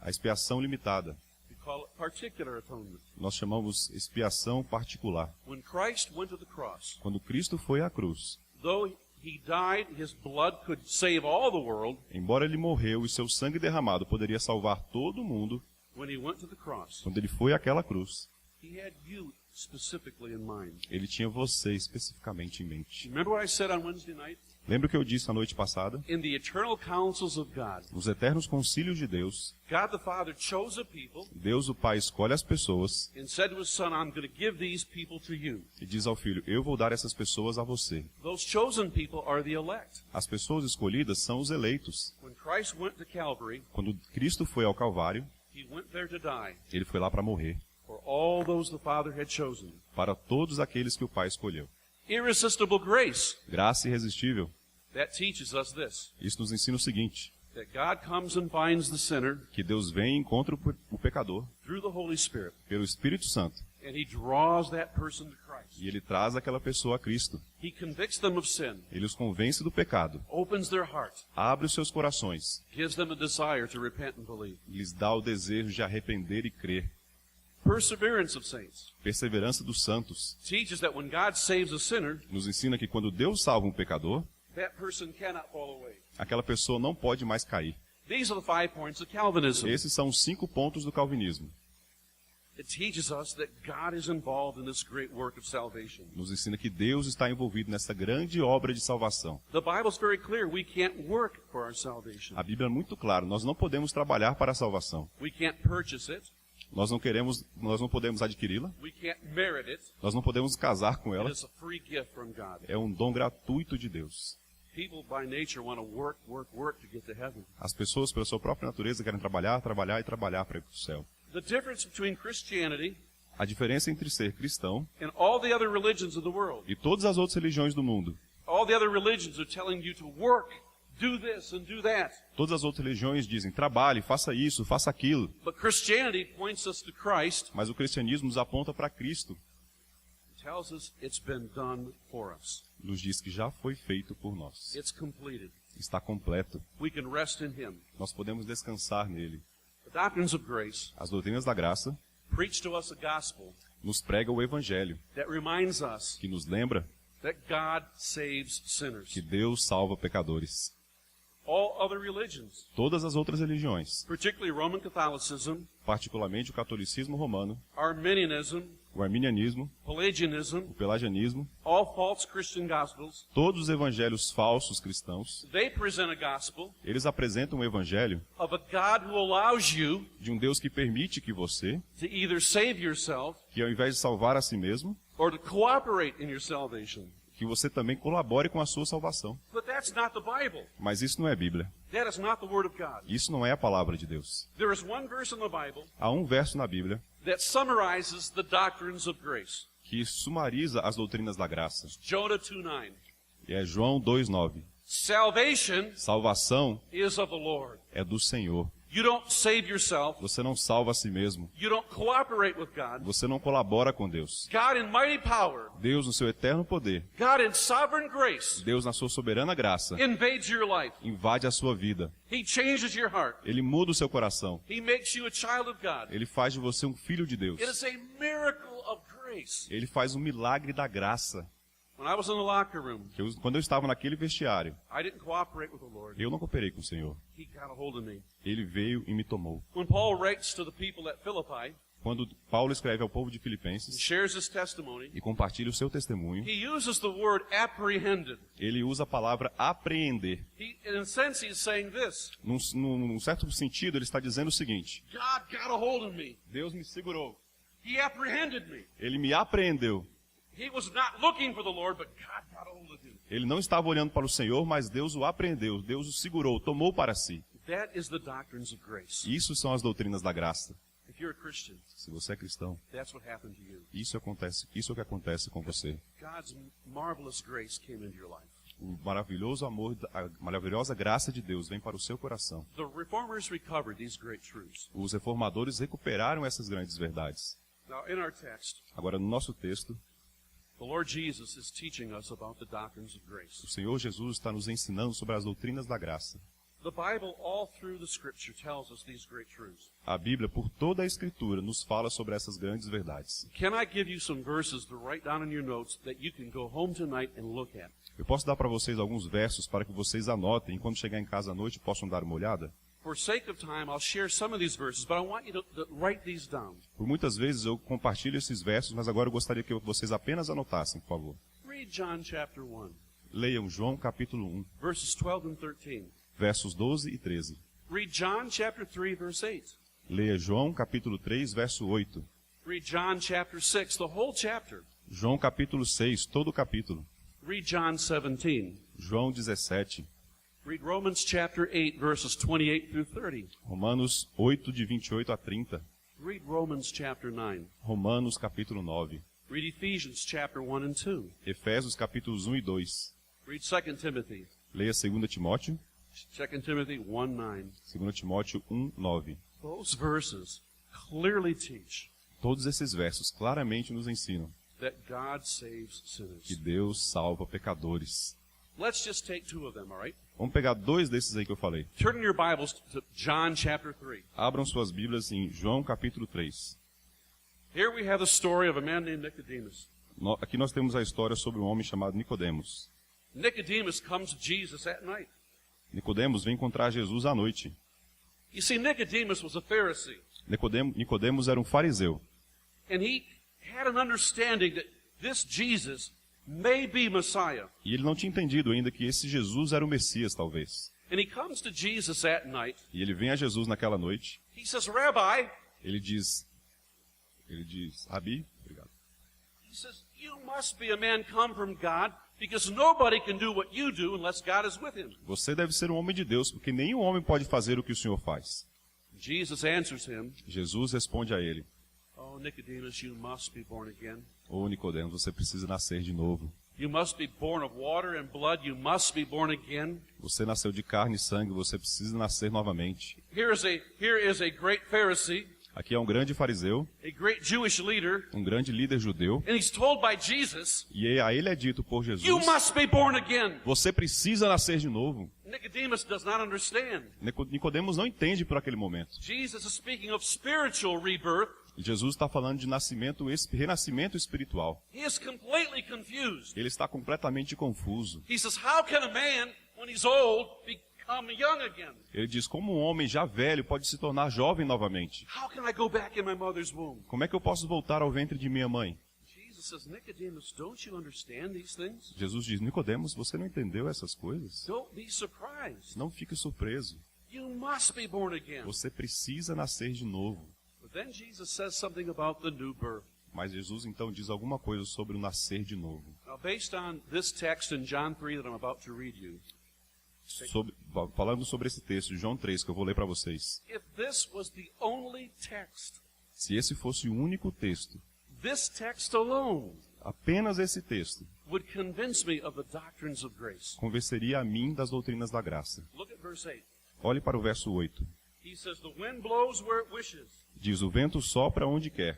A expiação limitada. We call it particular atonement. Nós chamamos expiação particular. When Christ went to the cross, Quando Cristo foi à cruz, though he died, his blood could save all the world. embora ele morreu e seu sangue derramado poderia salvar todo mundo, When he went to the cross, quando ele foi àquela cruz, he had you specifically in mind. ele tinha você especificamente em mente. Remember what I said on Wednesday night? Lembra o que eu disse na noite passada? In the eternal counsels of God, Nos eternos concílios de Deus, God the Father chose a people Deus o Pai escolhe as pessoas and said to his son, I'm going to give these people to you. e diz ao Filho, eu vou dar essas pessoas a você. Those chosen people are the elect. As pessoas escolhidas são os eleitos. When Christ went to Calvary, Quando Cristo foi ao Calvário, he went there to die ele foi lá para morrer, for all those the Father had chosen. para todos aqueles que o Pai escolheu. Irresistible grace. Graça irresistível. That teaches us this, Isso nos ensina o seguinte, that God comes and finds the sinner que Deus vem e encontra o pecador through the Holy Spirit, pelo Espírito Santo and he draws that person to Christ. e ele traz aquela pessoa a Cristo. He convicts them of sin, Ele os convence do pecado, opens their heart, abre os seus corações, gives them a desire to repent and believe. lhes dá o desejo de arrepender e crer. Perseverance of saints Perseverança dos santos teaches that when God saves a sinner, nos ensina que quando Deus salva um pecador, that person cannot fall away. aquela pessoa não pode mais cair. These are the 5 points of Calvinism. Esses são os 5 pontos do calvinismo. It teaches us that God is involved in this great work of salvation. Nos ensina que Deus está envolvido nessa grande obra de salvação. The Bible's very clear. We can't work for our salvation. A Bíblia é muito clara, nós não podemos trabalhar para a salvação. We can't purchase it. Nós não podemos adquiri-la, We can't merit it. nós não podemos casar com It ela. is a free gift from God. É um dom gratuito de Deus. People by nature want to work to get to heaven. As pessoas, pela sua própria natureza, querem trabalhar, trabalhar e trabalhar para ir para o céu. The difference between Christianity A diferença entre ser cristão and all the other religions of the world, e todas as outras religiões do mundo, all the other religions are telling you to work, do this and do that. todas as outras religiões dizem, trabalhe, faça isso, faça aquilo. But Christianity points us to Christ, Mas o cristianismo nos aponta para Cristo. tells us it's been done for us. Nos diz que já foi feito por nós. It's completed. Está completo. We can rest in Him. Nós podemos descansar nele. The doctrines of grace As doutrinas da graça preach to us a gospel nos prega o evangelho, that reminds us que nos lembra that God saves sinners. que Deus salva pecadores. All other religions, Todas as outras religiões, particularly Roman Catholicism, particularmente o catolicismo romano, Arminianism, o arminianismo, Pelagianism, o pelagianismo, all false Christian gospels, todos os evangelhos falsos cristãos, they present a gospel eles apresentam um evangelho of a God who allows you de um Deus que permite que você, to either save yourself que ao invés de salvar a si mesmo, or to cooperate in your salvation. que você também colabore com a sua salvação. But that's not the Bible. Mas isso não é Bíblia. That is not the Word of God. Isso não é a palavra de Deus. There is one verse in the Bible Há um verso na Bíblia that summarizes the doctrines of grace. que sumariza as doutrinas da graça. Jonah 2:9. E é João 2,9. Salvation Salvação is of the Lord. é do Senhor. You don't save yourself. Você não salva a si mesmo. You don't cooperate with God. Você não colabora com Deus. God in mighty power, Deus, no seu eterno poder, God in sovereign grace, Deus, na sua soberana graça, invades your life. invade a sua vida. He changes your heart. Ele muda o seu coração. He makes you a child of God. Ele faz de você um filho de Deus. It is a miracle of grace. Ele faz um milagre da graça. When I was in the locker room, Quando eu estava naquele vestiário, I didn't cooperate with the Lord. eu não cooperei com o Senhor. He got a hold of me. Ele veio e me tomou. When Paul writes to the people at Philippi Quando Paulo escreve ao povo de and Filipenses shares his testimony, e compartilha o seu testemunho, he uses the word apprehended. ele usa a palavra apreender. In a sense, he's saying this: Num certo sentido, ele está dizendo o seguinte: God got a hold of me. Deus me segurou. He apprehended me. Ele me apreendeu. He was not looking for the Lord, but God got a hold of him. Ele não estava olhando para o Senhor, mas Deus o apreendeu. Deus o segurou, tomou para si. That is the doctrines of grace. Isso são as doutrinas da graça. If you're a Christian, Se você é cristão, that's what happened to you. isso é o que acontece com você. God's marvelous grace came into your life. O maravilhoso amor, a maravilhosa graça de Deus vem para o seu coração. The reformers recovered these great truths. Os reformadores recuperaram essas grandes verdades. Now, in our text, Agora, no nosso texto, the Lord Jesus is teaching us about the doctrines of grace. o Senhor Jesus está nos ensinando sobre as doutrinas da graça. The Bible, all through the Scripture, tells us these great truths. A Bíblia, por toda a Escritura, nos fala sobre essas grandes verdades. Can I give you some verses to write down in your notes that you can go home tonight and look at? Eu posso dar para vocês alguns versos para que vocês anotem e quando chegar em casa à noite possam dar uma olhada? For sake of time, I'll share some of these verses, but I want you to write these down. Por muitas vezes eu compartilho esses versos, mas agora eu gostaria que vocês apenas anotassem, por favor. Read John chapter 1, Leiam João capítulo 1, verses 12 and 13. versos 12 e 13. Read John chapter 3, verse 8. Leia João capítulo 3, verso 8. Read John chapter 6, the whole chapter. João capítulo 6, todo o capítulo. Read John 17. João 17. Read Romans chapter 8, verses 28 through 30. Romanos 8, de 28 a 30. Read Romans chapter 9. Romanos capítulo 9. Read Ephesians chapter 1 and 2. Efésios capítulos 1 e 2. Read 2 Timothy. Leia 2 Timóteo. 2 Timothy 1:9. 2 Timóteo 1, 9. Those verses clearly teach Todos esses versos claramente nos ensinam that God saves sinners. que Deus salva pecadores. Let's just take two of them, all right? Vamos pegar dois desses aí que eu falei. Turn in your Bibles to John chapter 3. Abram suas Bíblias em João capítulo 3. Here we have the story of a man named Nicodemus. Aqui nós temos a história sobre um homem chamado Nicodemos. Nicodemus comes to Jesus at night. Nicodemos vem encontrar Jesus à noite. You see, Nicodemus was a Pharisee, Nicodemos era um fariseu. and he had an understanding that this Jesus may be Messiah. E ele não tinha entendido ainda que esse Jesus era o Messias, talvez. And he comes to Jesus at night. E ele vem a Jesus naquela noite. He says, Rabbi, Ele diz, Rabi, obrigado. he says, you must be a man come from God, because nobody can do what you do unless God is with him. Você deve ser um homem de Deus, porque nenhum homem pode fazer o que o Senhor faz. Jesus answers him, Jesus responde a ele: oh, Nicodemus, you must be born again. Ô Nicodemos, você precisa nascer de novo. You must be born of water and blood. You must be born again. Você nasceu de carne e sangue, você precisa nascer novamente. Here is a great Pharisee, Aqui é um grande fariseu, a great Jewish leader, um grande líder judeu, and he's told by Jesus, e a ele é dito por Jesus: you must be born again. você precisa nascer de novo. Nicodemus does not understand. Nicodemos não entende por aquele momento. Jesus is speaking of spiritual rebirth. Jesus está falando de renascimento espiritual. He is completely confused. Ele está completamente confuso. He says, how can a man, when he's old, become young again? Ele diz, como um homem já velho pode se tornar jovem novamente? How can I go back in my mother's womb? Como é que eu posso voltar ao ventre de minha mãe? Jesus says, Nicodemus, don't you understand these things? Jesus diz, Nicodemos, você não entendeu essas coisas? Don't be surprised. Não fique surpreso. You must be born again. Você precisa nascer de novo. But then Jesus says something about the new birth. Mas Jesus então diz alguma coisa sobre o nascer de novo. Now, based on this text in John 3 that I'm about to read you, Falando sobre esse texto, João 3, que eu vou ler para vocês. if this was the only text, Se esse fosse o único texto, this text alone apenas esse texto, would convince me of the doctrines of grace. convenceria a mim das doutrinas da graça. Look at verse 8. Olhe para o verso 8. He says, the wind blows where it wishes. Diz, o vento sopra onde quer.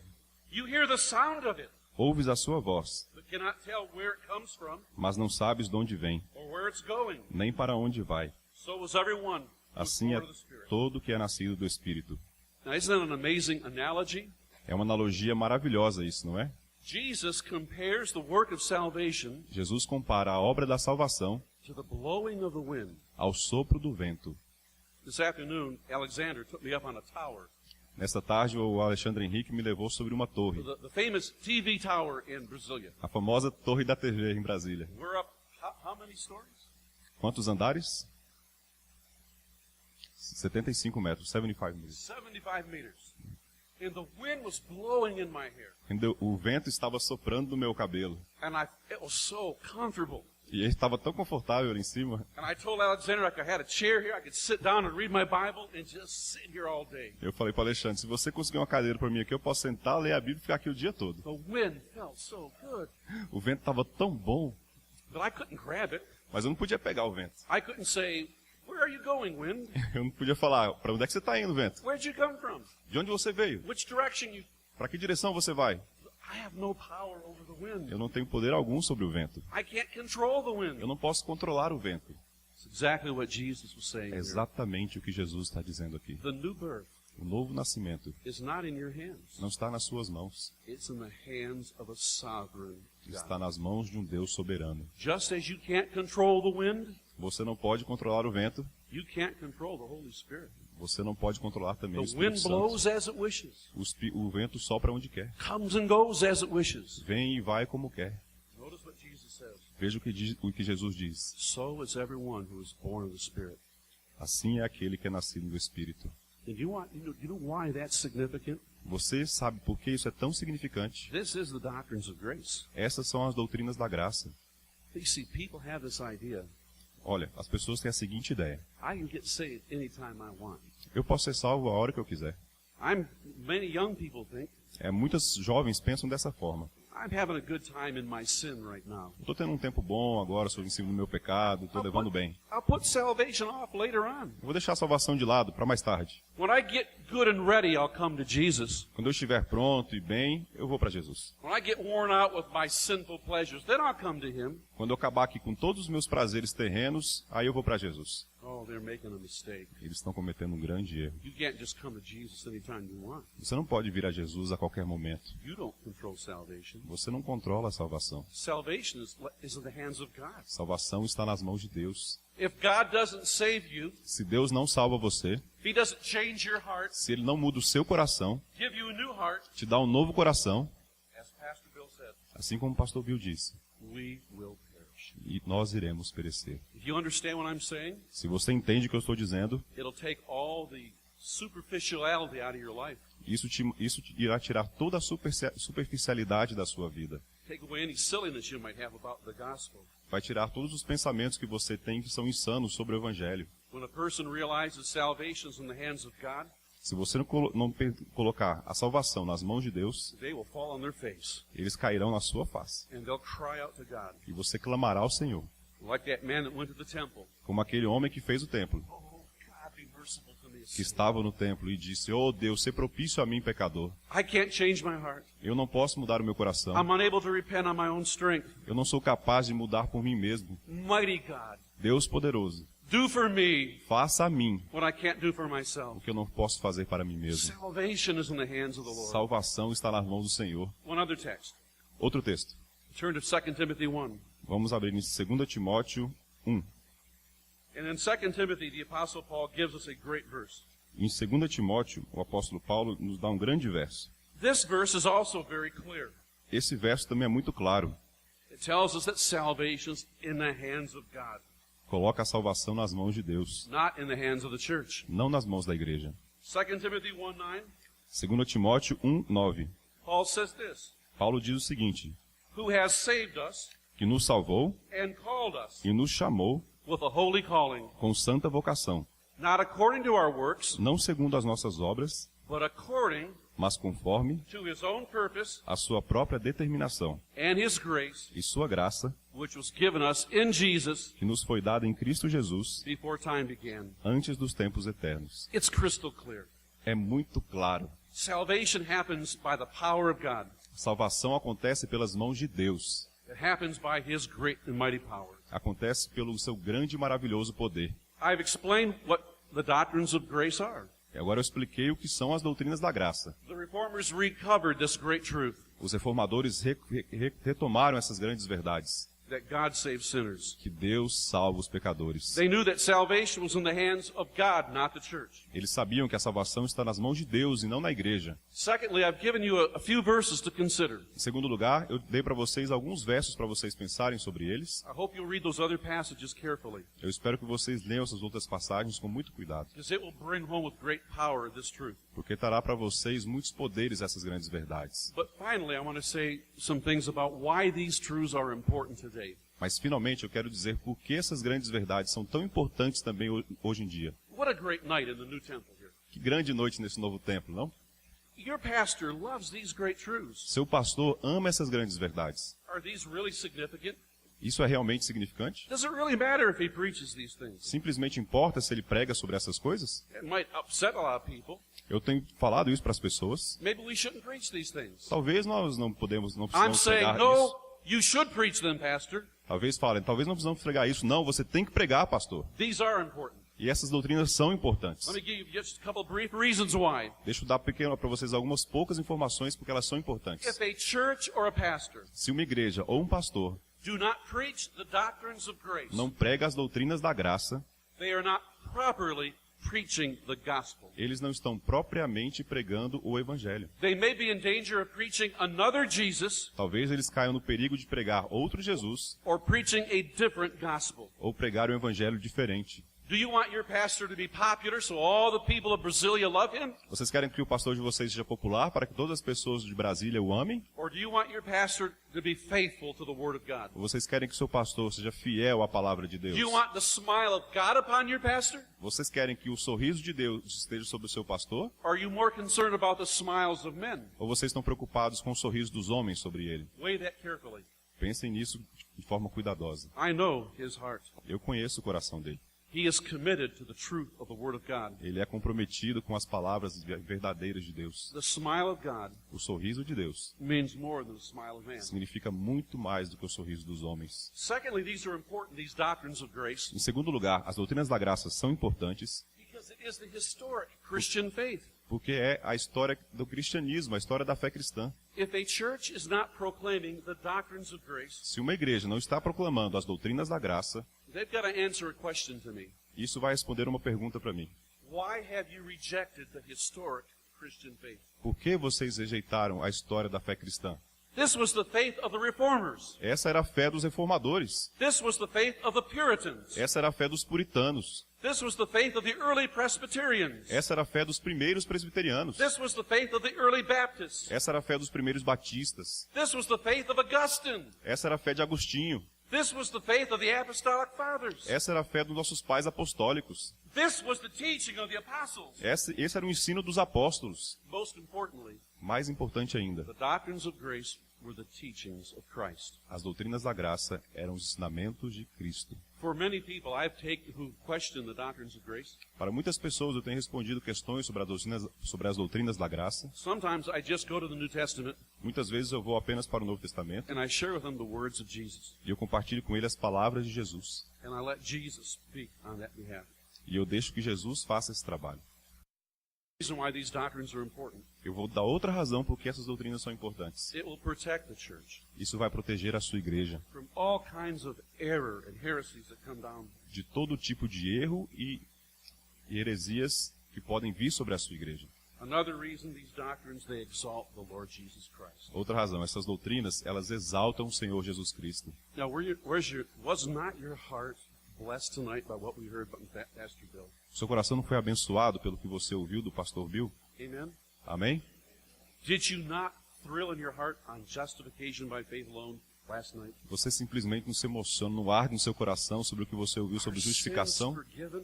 You hear the sound of it, Ouves a sua voz, but cannot tell where it comes from mas não sabes de onde vem, or where it's going. nem para onde vai. So was everyone who was Assim é born of the Spirit. todo que é nascido do Espírito. Now, isn't that an amazing analogy? É uma analogia maravilhosa isso, não é? Jesus compares the work of salvation Jesus compara a obra da salvação to the blowing of the wind. ao sopro do vento. This afternoon, Alexander took me up on a tower, Nesta tarde, o Alexandre Henrique me levou sobre uma torre, the famous TV tower in Brasilia. a famosa Torre da TV em Brasília. We're up, how many stories? Quantos andares? 75 metros, 75 meters. 75 meters. And the wind was blowing in my hair. O vento estava soprando no meu cabelo. And it was so comfortable. E ele estava tão confortável ali em cima. And I told Alexander I had a chair here, I could sit down and read my Bible and just sit here all day. Eu falei para Alexandre, se você conseguir uma cadeira para mim aqui, eu posso sentar, ler a Bíblia e ficar aqui o dia todo. The wind felt so good, O vento estava tão bom, but I couldn't grab it. mas eu não podia pegar o vento. I couldn't say, where are you going, wind? Eu não podia falar, para onde é que você está indo, vento? Where'd you come from? De onde você veio? Which direction you... Para que direção você vai? I have no power over the wind. Eu não tenho poder algum sobre o vento. I can't control the wind. Eu não posso controlar o vento. It's exactly what Jesus was saying É here. exatamente o que Jesus está dizendo aqui. The new birth O novo nascimento is not in your hands. não está nas suas mãos. It's in the hands of a sovereign Está God. nas mãos de um Deus soberano. Just as you can't control the wind, Você não pode controlar o vento. you can't control the Holy Spirit. Você não pode controlar também o The Espírito wind Santo. blows as it wishes, O vento sopra onde quer. comes and goes as it wishes. Vem e vai como quer. Notice what Jesus says. Veja o que Jesus diz. So is everyone who is born of the Spirit. Assim é aquele que é nascido do Espírito. And you know why that's significant? Você sabe por que isso é tão significante? This is the doctrines of grace. Essas são as doutrinas da graça. You see, people have this idea. Olha, as pessoas têm a seguinte ideia. I can get saved anytime I want. Eu posso ser salvo a hora que eu quiser. Many young people think, Muitas jovens pensam dessa forma. I'm having a good time in my sin right now. Estou tendo um tempo bom agora, sou em cima do meu pecado, estou levando bem. I'll put salvation off later on. Eu vou deixar a salvação de lado para mais tarde. When I get good and ready, I'll come to Jesus. Quando eu estiver pronto e bem, eu vou para Jesus. When I get worn out with my sinful pleasures, then I'll come to Him. Quando eu acabar aqui com todos os meus prazeres terrenos, aí eu vou para Jesus. Oh, they're making a mistake. Eles estão cometendo um grande erro. You can't just come to Jesus anytime you want. Você não pode vir a Jesus a qualquer momento. You don't control salvation. Você não controla a salvação. Salvation is in the hands of God. Salvação está nas mãos de Deus. If God doesn't save you, Se Deus não salva você, if He doesn't change your heart, se Ele não muda o seu coração, give you a new heart, te dá um novo coração, as Pastor Bill said, assim como o pastor Bill disse, we will perish. e nós iremos perecer. If you understand what I'm saying, Se você entende o que eu estou dizendo, it'll take all the superficiality out of your life. isso irá tirar toda a superficialidade da sua vida. Take away any silliness you might have about the gospel. Vai tirar todos os pensamentos que você tem que são insanos sobre o Evangelho. When a person realizes salvation is in the hands of God, Se você não colocar a salvação nas mãos de Deus, they will fall on their face eles cairão na sua face. and they'll cry out to God. E você clamará ao Senhor, Like that man that went to the temple. como aquele homem que fez o templo, Oh, God, be merciful to me. a que sinner." estava no templo e disse, "Oh Deus, ser propício a mim, pecador. I can't change my heart. Eu não posso mudar o meu coração. I'm unable to repent on my own strength. Eu não sou capaz de mudar por mim mesmo. Mighty God, Deus poderoso, do for me faça a mim what I can't do for myself. o que eu não posso fazer para mim mesmo." Salvation is in the hands of the Lord. Salvação está nas mãos do Senhor. One other text. Outro texto. Turn to 2 Timothy 1. Vamos abrir em 2 Timóteo 1. And in 2 Timothy, the Apostle Paul gives us a great verse. Em 2 Timóteo, o apóstolo Paulo nos dá um grande verso. This verse is also very clear. Esse verso também é muito claro. It tells us that salvation is in the hands of God, Coloca a salvação nas mãos de Deus, not in the hands of the church. não nas mãos da igreja. 2 Timothy 1:9, 2 Timóteo 1:9. Paul says this, Paulo diz o seguinte: who has saved us que nos salvou and called us e nos chamou with a holy calling, com santa vocação, not according to our works, não segundo as nossas obras, but according mas conforme to his own purpose a sua própria determinação and his grace, e sua graça, which was given us in Jesus que nos foi dada em Cristo Jesus before time began. antes dos tempos eternos. It's crystal clear. É muito claro. Salvation happens by the power of God. Salvação acontece pelas mãos de Deus. It happens by his great and mighty power. Acontece pelo seu grande e maravilhoso poder. I've explained what the doctrines of grace are. E agora eu expliquei o que são as doutrinas da graça. The reformers recovered this great truth Os reformadores retomaram essas grandes verdades. that God saves sinners. Que Deus salva os pecadores. They knew that salvation was in the hands of God, not the church. Eles sabiam que a salvação está nas mãos de Deus e não na igreja. Secondly, I've given you a few verses to consider. Em segundo lugar, eu dei para vocês alguns versos para vocês pensarem sobre eles. I hope you'll read those other passages carefully, Eu espero que vocês leiam essas outras passagens com muito cuidado, because it will bring home with great power this truth. porque trará para vocês muitos poderes essas grandes verdades. But finally, I want to say some things about why these truths are important today. Mas finalmente eu quero dizer por que essas grandes verdades são tão importantes também hoje em dia. What a great night in the new temple here. Que grande noite nesse novo templo, não? Your pastor loves these great truths. Seu pastor ama essas grandes verdades. Are these really significant? Isso é realmente significante? Does it really matter if he preaches these things? Simplesmente importa se ele prega sobre essas coisas? It might upset a lot of people. Eu tenho falado isso para as pessoas. Maybe we shouldn't preach these things. Talvez nós não I'm precisamos saying, pregar no, isso. you should preach them, pastor. Talvez falem, talvez não precisamos pregar isso. Não, você tem que pregar, pastor. These are important. E essas doutrinas são importantes. Let me give you just a couple of brief reasons why. Deixa eu dar para vocês algumas poucas informações porque elas são importantes. If a church or a pastor Se uma igreja ou um pastor do not preach the doctrines of grace, não prega as doutrinas da graça, they are not properly preaching the gospel. eles não estão propriamente pregando o evangelho. They may be in danger of preaching another Jesus Talvez eles caiam no perigo de pregar outro Jesus or preaching a different gospel. ou pregar um evangelho diferente. Do you want your pastor to be popular so all the people of Brasilia love him? Vocês querem que o pastor de vocês seja popular para que todas as pessoas de Brasília o amem? Or do you want your pastor to be faithful to the Word of God? Ou vocês querem que o seu pastor seja fiel à palavra de Do Deus? you want the smile of God upon your pastor? Vocês querem que o sorriso de Deus esteja sobre o seu pastor? Or are you more concerned about the smiles of men? Ou vocês estão preocupados com o sorriso dos homens sobre ele? Weigh that carefully. Pensem nisso de forma cuidadosa. I know his heart. Eu conheço o coração dele. He is committed to the truth of the Word of God. Ele é comprometido com as palavras verdadeiras de Deus. The smile of God O sorriso de Deus means more than the smile of man. significa muito mais do que o sorriso dos homens. Secondly, these are important, these doctrines of grace, Em segundo lugar, as doutrinas da graça são importantes because it is the historic Christian faith. porque é a história do cristianismo, a história da fé cristã. If a church is not proclaiming the doctrines of grace, Se uma igreja não está proclamando as doutrinas da graça, they've got to answer a question to me. isso vai responder uma pergunta para mim. Why have you rejected the historic Christian faith? Por que vocês rejeitaram a história da fé cristã? This was the faith of the reformers. Essa era a fé dos reformadores. This was the faith of the Puritans. Essa era a fé dos puritanos. This was the faith of the early Presbyterians. Essa era a fé dos primeiros presbiterianos. This was the faith of the early Baptists. Essa era a fé dos primeiros batistas. This was the faith of Augustine. Essa era a fé de Agostinho. This was the faith of the Apostolic Fathers. Essa era a fé dos nossos pais apostólicos. This was the teaching of the apostles. Esse era o ensino dos apóstolos. Most importantly, Mais importante ainda, the doctrines of grace were the teachings of Christ. as doutrinas da graça eram os ensinamentos de Cristo. For many people I've taken who question the doctrines of grace, Para muitas pessoas eu tenho respondido questões sobre as doutrinas da graça. sometimes I just go to the New Testament Muitas vezes eu vou apenas para o Novo Testamento and I share with them the words of Jesus. e eu compartilho com ele as palavras de Jesus. And I let Jesus speak on that behalf. E eu deixo que Jesus faça esse trabalho. reason why these doctrines are important. Eu vou dar outra razão por que essas doutrinas são importantes. It will protect the church Isso vai proteger a sua igreja from all kinds of error and heresies that come down. de todo tipo de erro e heresias que podem vir sobre a sua igreja. Another reason, these doctrines, they exalt the Lord Jesus Christ. Outra razão, essas doutrinas, elas exaltam o Senhor Jesus Cristo. Now, was not your heart blessed tonight by what we heard from Pastor Bill? Seu coração não foi abençoado pelo que você ouviu do pastor Bill? Amen? Amém? Did you not thrill in your heart on justification by faith alone last night? Você simplesmente não se emociona, não arde no seu coração sobre o que você ouviu sobre Are sins justificação? forgiven?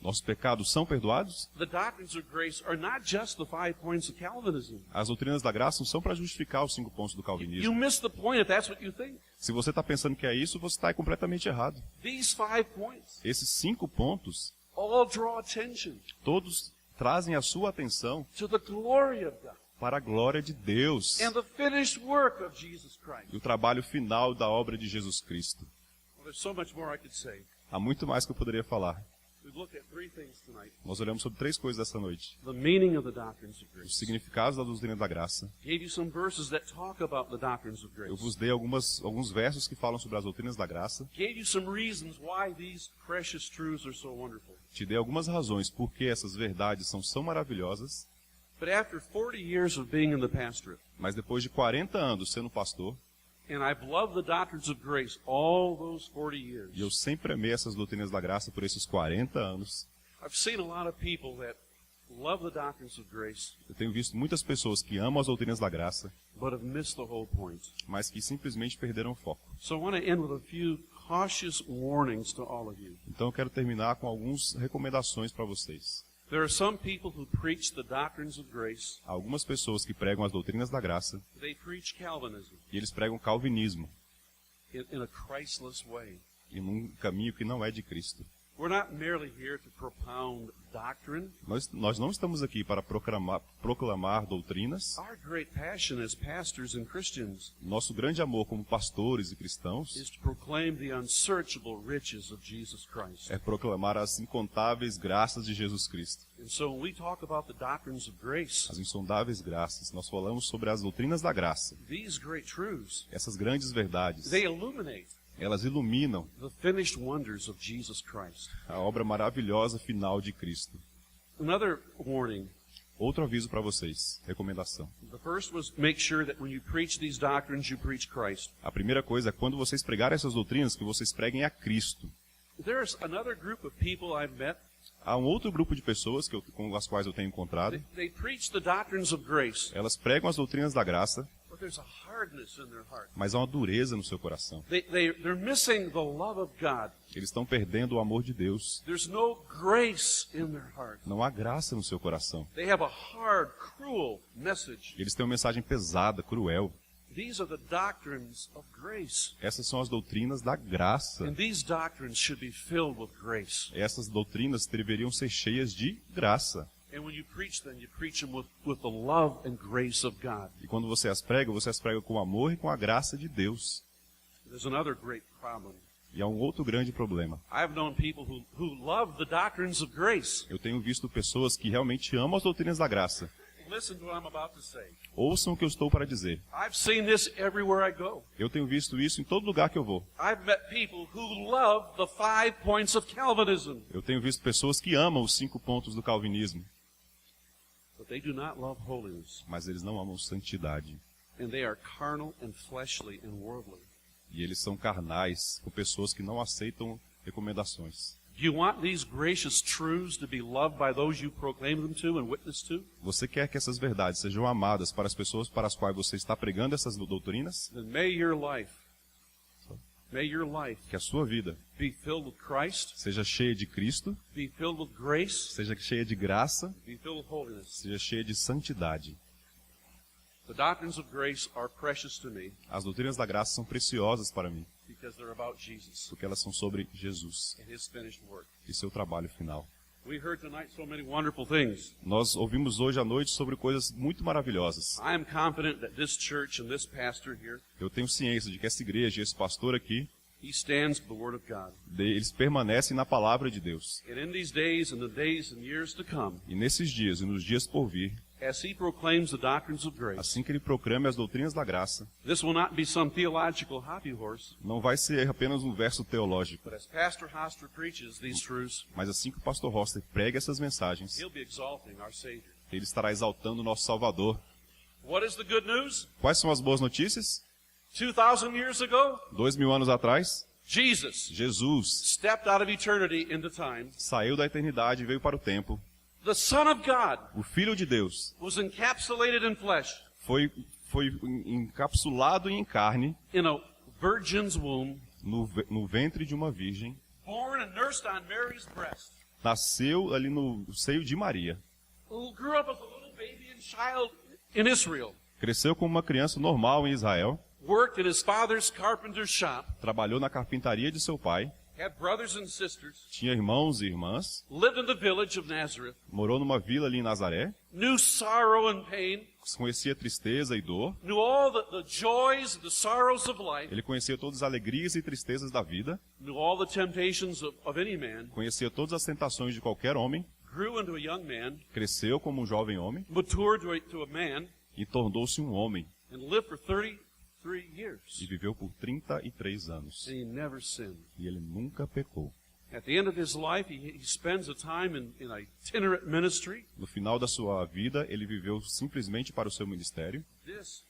Nossos pecados são perdoados? The doctrines of grace are not just the 5 points of Calvinism. As doutrinas da graça não são para justificar os 5 pontos do You calvinismo. miss the point if that's what you think. Se você está pensando que é isso, você está completamente errado. These 5 points Esses 5 pontos, all draw attention todos trazem a sua atenção to the glory of God para a glória de Deus and the finished work of Jesus Christ. e o trabalho final da obra de Jesus Cristo. Well, there's so much more I could say. Há muito mais que eu poderia falar. We've looked at 3 things tonight. Nós olhamos sobre 3 coisas essa noite. The meaning of the doctrines of Os grace. significados da doutrina da graça. Gave you some verses that talk about the doctrines of Eu grace. vos dei alguns versos que falam sobre as doutrinas da graça. Gave you some reasons why these precious truths are so wonderful. Te dei algumas razões por que essas verdades são maravilhosas. But after 40 years of being in the pastorate, Mas depois de 40 anos sendo pastor, and I've loved the doctrines of grace all those 40 years, e eu sempre amei essas doutrinas da graça por esses 40 anos, I've seen a lot of people that love the doctrines of grace, eu tenho visto muitas pessoas que amam as doutrinas da graça, but have missed the whole point. mas que simplesmente perderam o foco. So I want to end with a few cautious warnings to all of you. Então eu quero terminar com algumas recomendações para vocês. There are some people who preach the doctrines of grace. Há algumas pessoas que pregam as doutrinas da graça They preach Calvinism e eles pregam calvinismo in a Christless way. em um caminho que não é de Cristo. We're not merely here to propound doctrine. Nós não estamos aqui para proclamar doutrinas. Our great passion as pastors and Christians Nosso grande amor como pastores e cristãos is to proclaim the unsearchable riches of Jesus Christ. é proclamar as incontáveis graças de Jesus Cristo. And so when we talk about the doctrines of grace, As insondáveis graças. Nós falamos sobre as doutrinas da graça. these great truths, Essas grandes verdades, they illuminate elas iluminam the finished wonders of Jesus Christ. a obra maravilhosa final de Cristo. Another warning. Outro aviso para vocês, recomendação. The first was make sure that when you preach these doctrines, you preach Christ. A primeira coisa é quando vocês pregarem essas doutrinas, que vocês preguem a Cristo. There's another group of people I've met. Há um outro grupo de pessoas com as quais eu tenho encontrado. They preach the doctrines of grace, Elas pregam as doutrinas da graça, but there's a hardness in their heart. mas há uma dureza no seu coração. They're missing the love of God. Eles estão perdendo o amor de Deus. There's no grace in their heart. Não há graça no seu coração. They have a hard, cruel message. Eles têm uma mensagem pesada, cruel. These are the doctrines of grace. Essas são as doutrinas da graça. And these doctrines should be filled with grace. Essas doutrinas deveriam ser cheias de graça. And when you preach them, you preach them with the love and grace of God. E quando você as prega com amor e com a graça de Deus. There's another great problem. E há um outro grande problema. I've known people who love the doctrines of grace. Eu tenho visto pessoas que realmente amam as doutrinas da graça. Listen to what I'm about to say. Ouçam o que eu estou para dizer. I've seen this everywhere I go. Eu tenho visto isso em todo lugar que eu vou. I've met people who love the 5 points of Calvinism, Eu tenho visto pessoas que amam os 5 pontos do calvinismo, but they do not love holiness. mas eles não amam santidade. And they are carnal and fleshly and worldly. E eles são carnais, com pessoas que não aceitam recomendações. Do you want these gracious truths to be loved by those you proclaim them to and witness to? Você quer que essas verdades sejam amadas para as pessoas para as quais você está pregando essas doutrinas? Then may your life Que a sua vida be filled with Christ, seja cheia de Cristo, be filled with grace, seja cheia de graça, be filled with holiness. seja cheia de santidade. The doctrines of grace are precious to me As doutrinas da graça são preciosas para mim, because they're about Jesus porque elas são sobre Jesus and His finished work. e seu trabalho final. We heard tonight so many wonderful things. Nós ouvimos hoje à noite sobre coisas muito maravilhosas. I am confident that this church and this pastor here Eu tenho ciência de que essa igreja e esse pastor aqui He stands for the Word of God. Eles permanecem na palavra de Deus. And in these days and the days and years to come, E nesses dias e nos dias por vir, as he proclaims the doctrines of grace, assim que ele proclame as doutrinas da graça, this will not be some theological hobby horse, não vai ser apenas um verso teológico, but as Pastor Hoster preaches these truths, mas assim que o pastor Hoster pregue essas mensagens, he'll be exalting our Savior. ele estará exaltando o nosso Salvador. What is the good news? Quais são as boas notícias? 2,000 years ago, 2000 anos atrás, Jesus Jesus stepped out of eternity into time. saiu da eternidade e veio para o tempo. The Son of God O Filho de Deus was encapsulated in flesh foi encapsulado em carne in a virgin's womb, no ventre de uma virgem, born and nursed on Mary's breast, nasceu ali no seio de Maria, who grew up as a little baby and child in Israel, cresceu como uma criança normal em Israel, worked in his father's carpenter's shop, trabalhou na carpintaria de seu pai, had brothers and sisters, tinha irmãos e irmãs, lived in the village of Nazareth, morou numa vila ali em Nazaré, knew sorrow and pain, conhecia tristeza e dor, knew all the joys and the sorrows of life, ele conhecia todas as alegrias e tristezas da vida, knew all the temptations of any man, conhecia todas as tentações de qualquer homem, grew into a young man, cresceu como um jovem homem matured to a man, e tornou-se um homem and lived for 33 years. e viveu por 33 anos. And he never sinned. E ele nunca pecou. At the end of his life, he spends a time in a itinerant ministry. No final da sua vida, ele viveu simplesmente para o seu ministério, This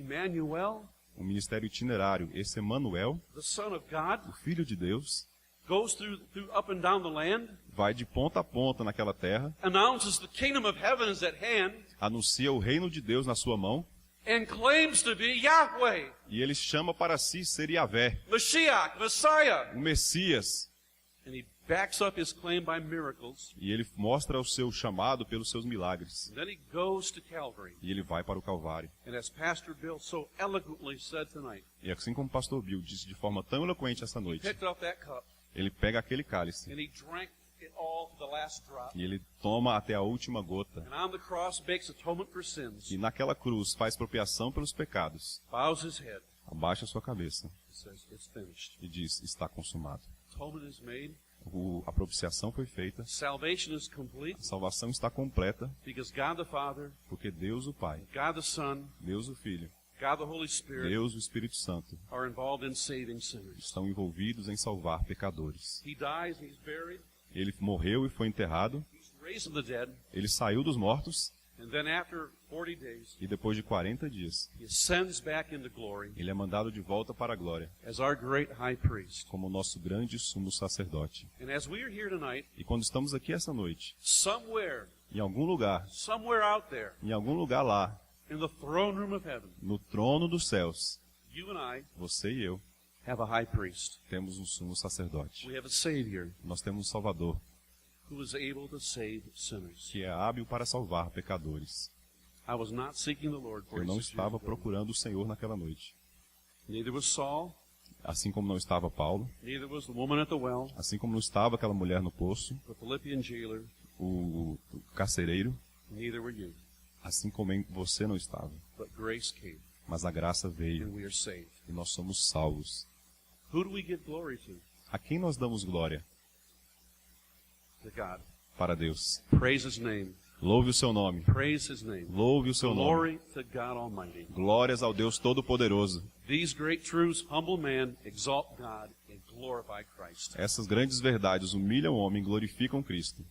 Emmanuel, um ministério itinerário. Esse Emanuel, the Son of God, o Filho de Deus, goes through up and down the land, vai de ponta a ponta naquela terra, announces the kingdom of heaven is at hand, anuncia o reino de Deus na sua mão, and claims to be Yahweh, e ele chama para si ser Yahvé, Mashiach, Messiah. o Messias. And he backs up his claim by miracles. E ele mostra o seu chamado pelos seus milagres. And then he goes to Calvary. E ele vai para o Calvário. And as Pastor Bill so eloquently said tonight, E assim como o pastor Bill disse de forma tão eloquente essa noite, picked up that cup ele pega aquele cálice and he drank it all to the last drop. e ele toma até a última gota. And on the cross makes atonement for sins, E naquela cruz faz expiação pelos pecados. bows his head, Abaixa sua cabeça and says, it's finished. e diz, está consumado. Atonement is made. A propiciação foi feita. Salvation is complete A salvação está completa because God the Father, porque Deus o Pai, God the Son, Deus o Filho, God the Holy Spirit Deus o Espírito Santo are involved in saving sinners. estão envolvidos em salvar pecadores. He dies, he's buried, Ele morreu e foi enterrado. he's raised from the dead, Ele saiu dos mortos and then after 40 days, e depois de 40 dias, he ascends back into glory ele é mandado de volta para a glória, as our great high priest. como o nosso grande sumo sacerdote. And as we are here tonight, E quando estamos aqui essa noite, somewhere em algum lugar lá, in the throne room of heaven, no trono dos céus, you and I você e eu have a high priest. temos um sumo sacerdote. We have a Savior Nós temos um Salvador, who is able to save sinners. que é hábil para salvar pecadores. I was not seeking the Lord for Eu não 46 estava years ago. procurando o Senhor naquela noite. Neither was Saul, Assim como não estava Paulo, neither was the woman at the well, assim como não estava aquela mulher no poço, the Philippian jailer, o carcereiro, neither were you. assim como você não estava. But grace came, Mas a graça veio and we are saved. e nós somos salvos. Who do we give glory to? A quem nós damos glória? To God. Para Deus. Praise His name. Louve o seu nome. Praise His name. Louve o seu nome. Glory to God Almighty. Glórias ao Deus Todo-Poderoso. These great truths humble man, exalt God, and glorify Christ. Essas grandes verdades humilham o homem e glorificam Cristo.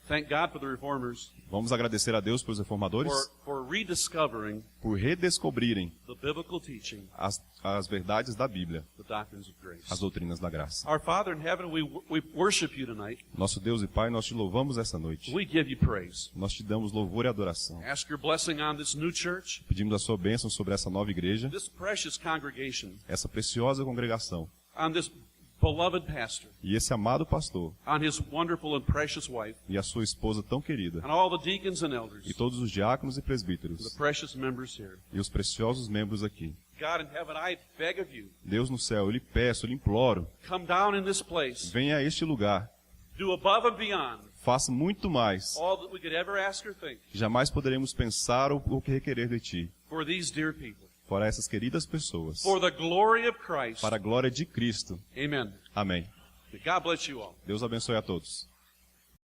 Thank God for the reformers Vamos agradecer a Deus pelos reformadores for rediscovering por redescobrirem the biblical teaching, as verdades da Bíblia, the doctrines of grace. as doutrinas da graça. Our Father in heaven, we worship you tonight. Nosso Deus e Pai, nós te louvamos essa noite. We give you praise. Nós te damos louvor e adoração. Ask your blessing on this new church, Pedimos a sua bênção sobre essa nova igreja, this precious congregation, essa preciosa congregação on this beloved pastor, e esse amado pastor on his wonderful and precious wife, e a sua esposa tão querida on all the deacons and e elders, todos os diáconos e the presbíteros precious members here. e os preciosos membros aqui. God in heaven, I beg of you, Deus no céu, eu lhe peço, eu lhe imploro, come down in this place, venha a este lugar, do above and beyond faça muito mais, all that we could ever ask or think que jamais poderemos pensar ou que requerer de ti, for these dear people. Fora essas queridas pessoas. for the glory of Christ. Para a glória de Cristo. Amen. Amém. God bless you all. Deus abençoe a todos.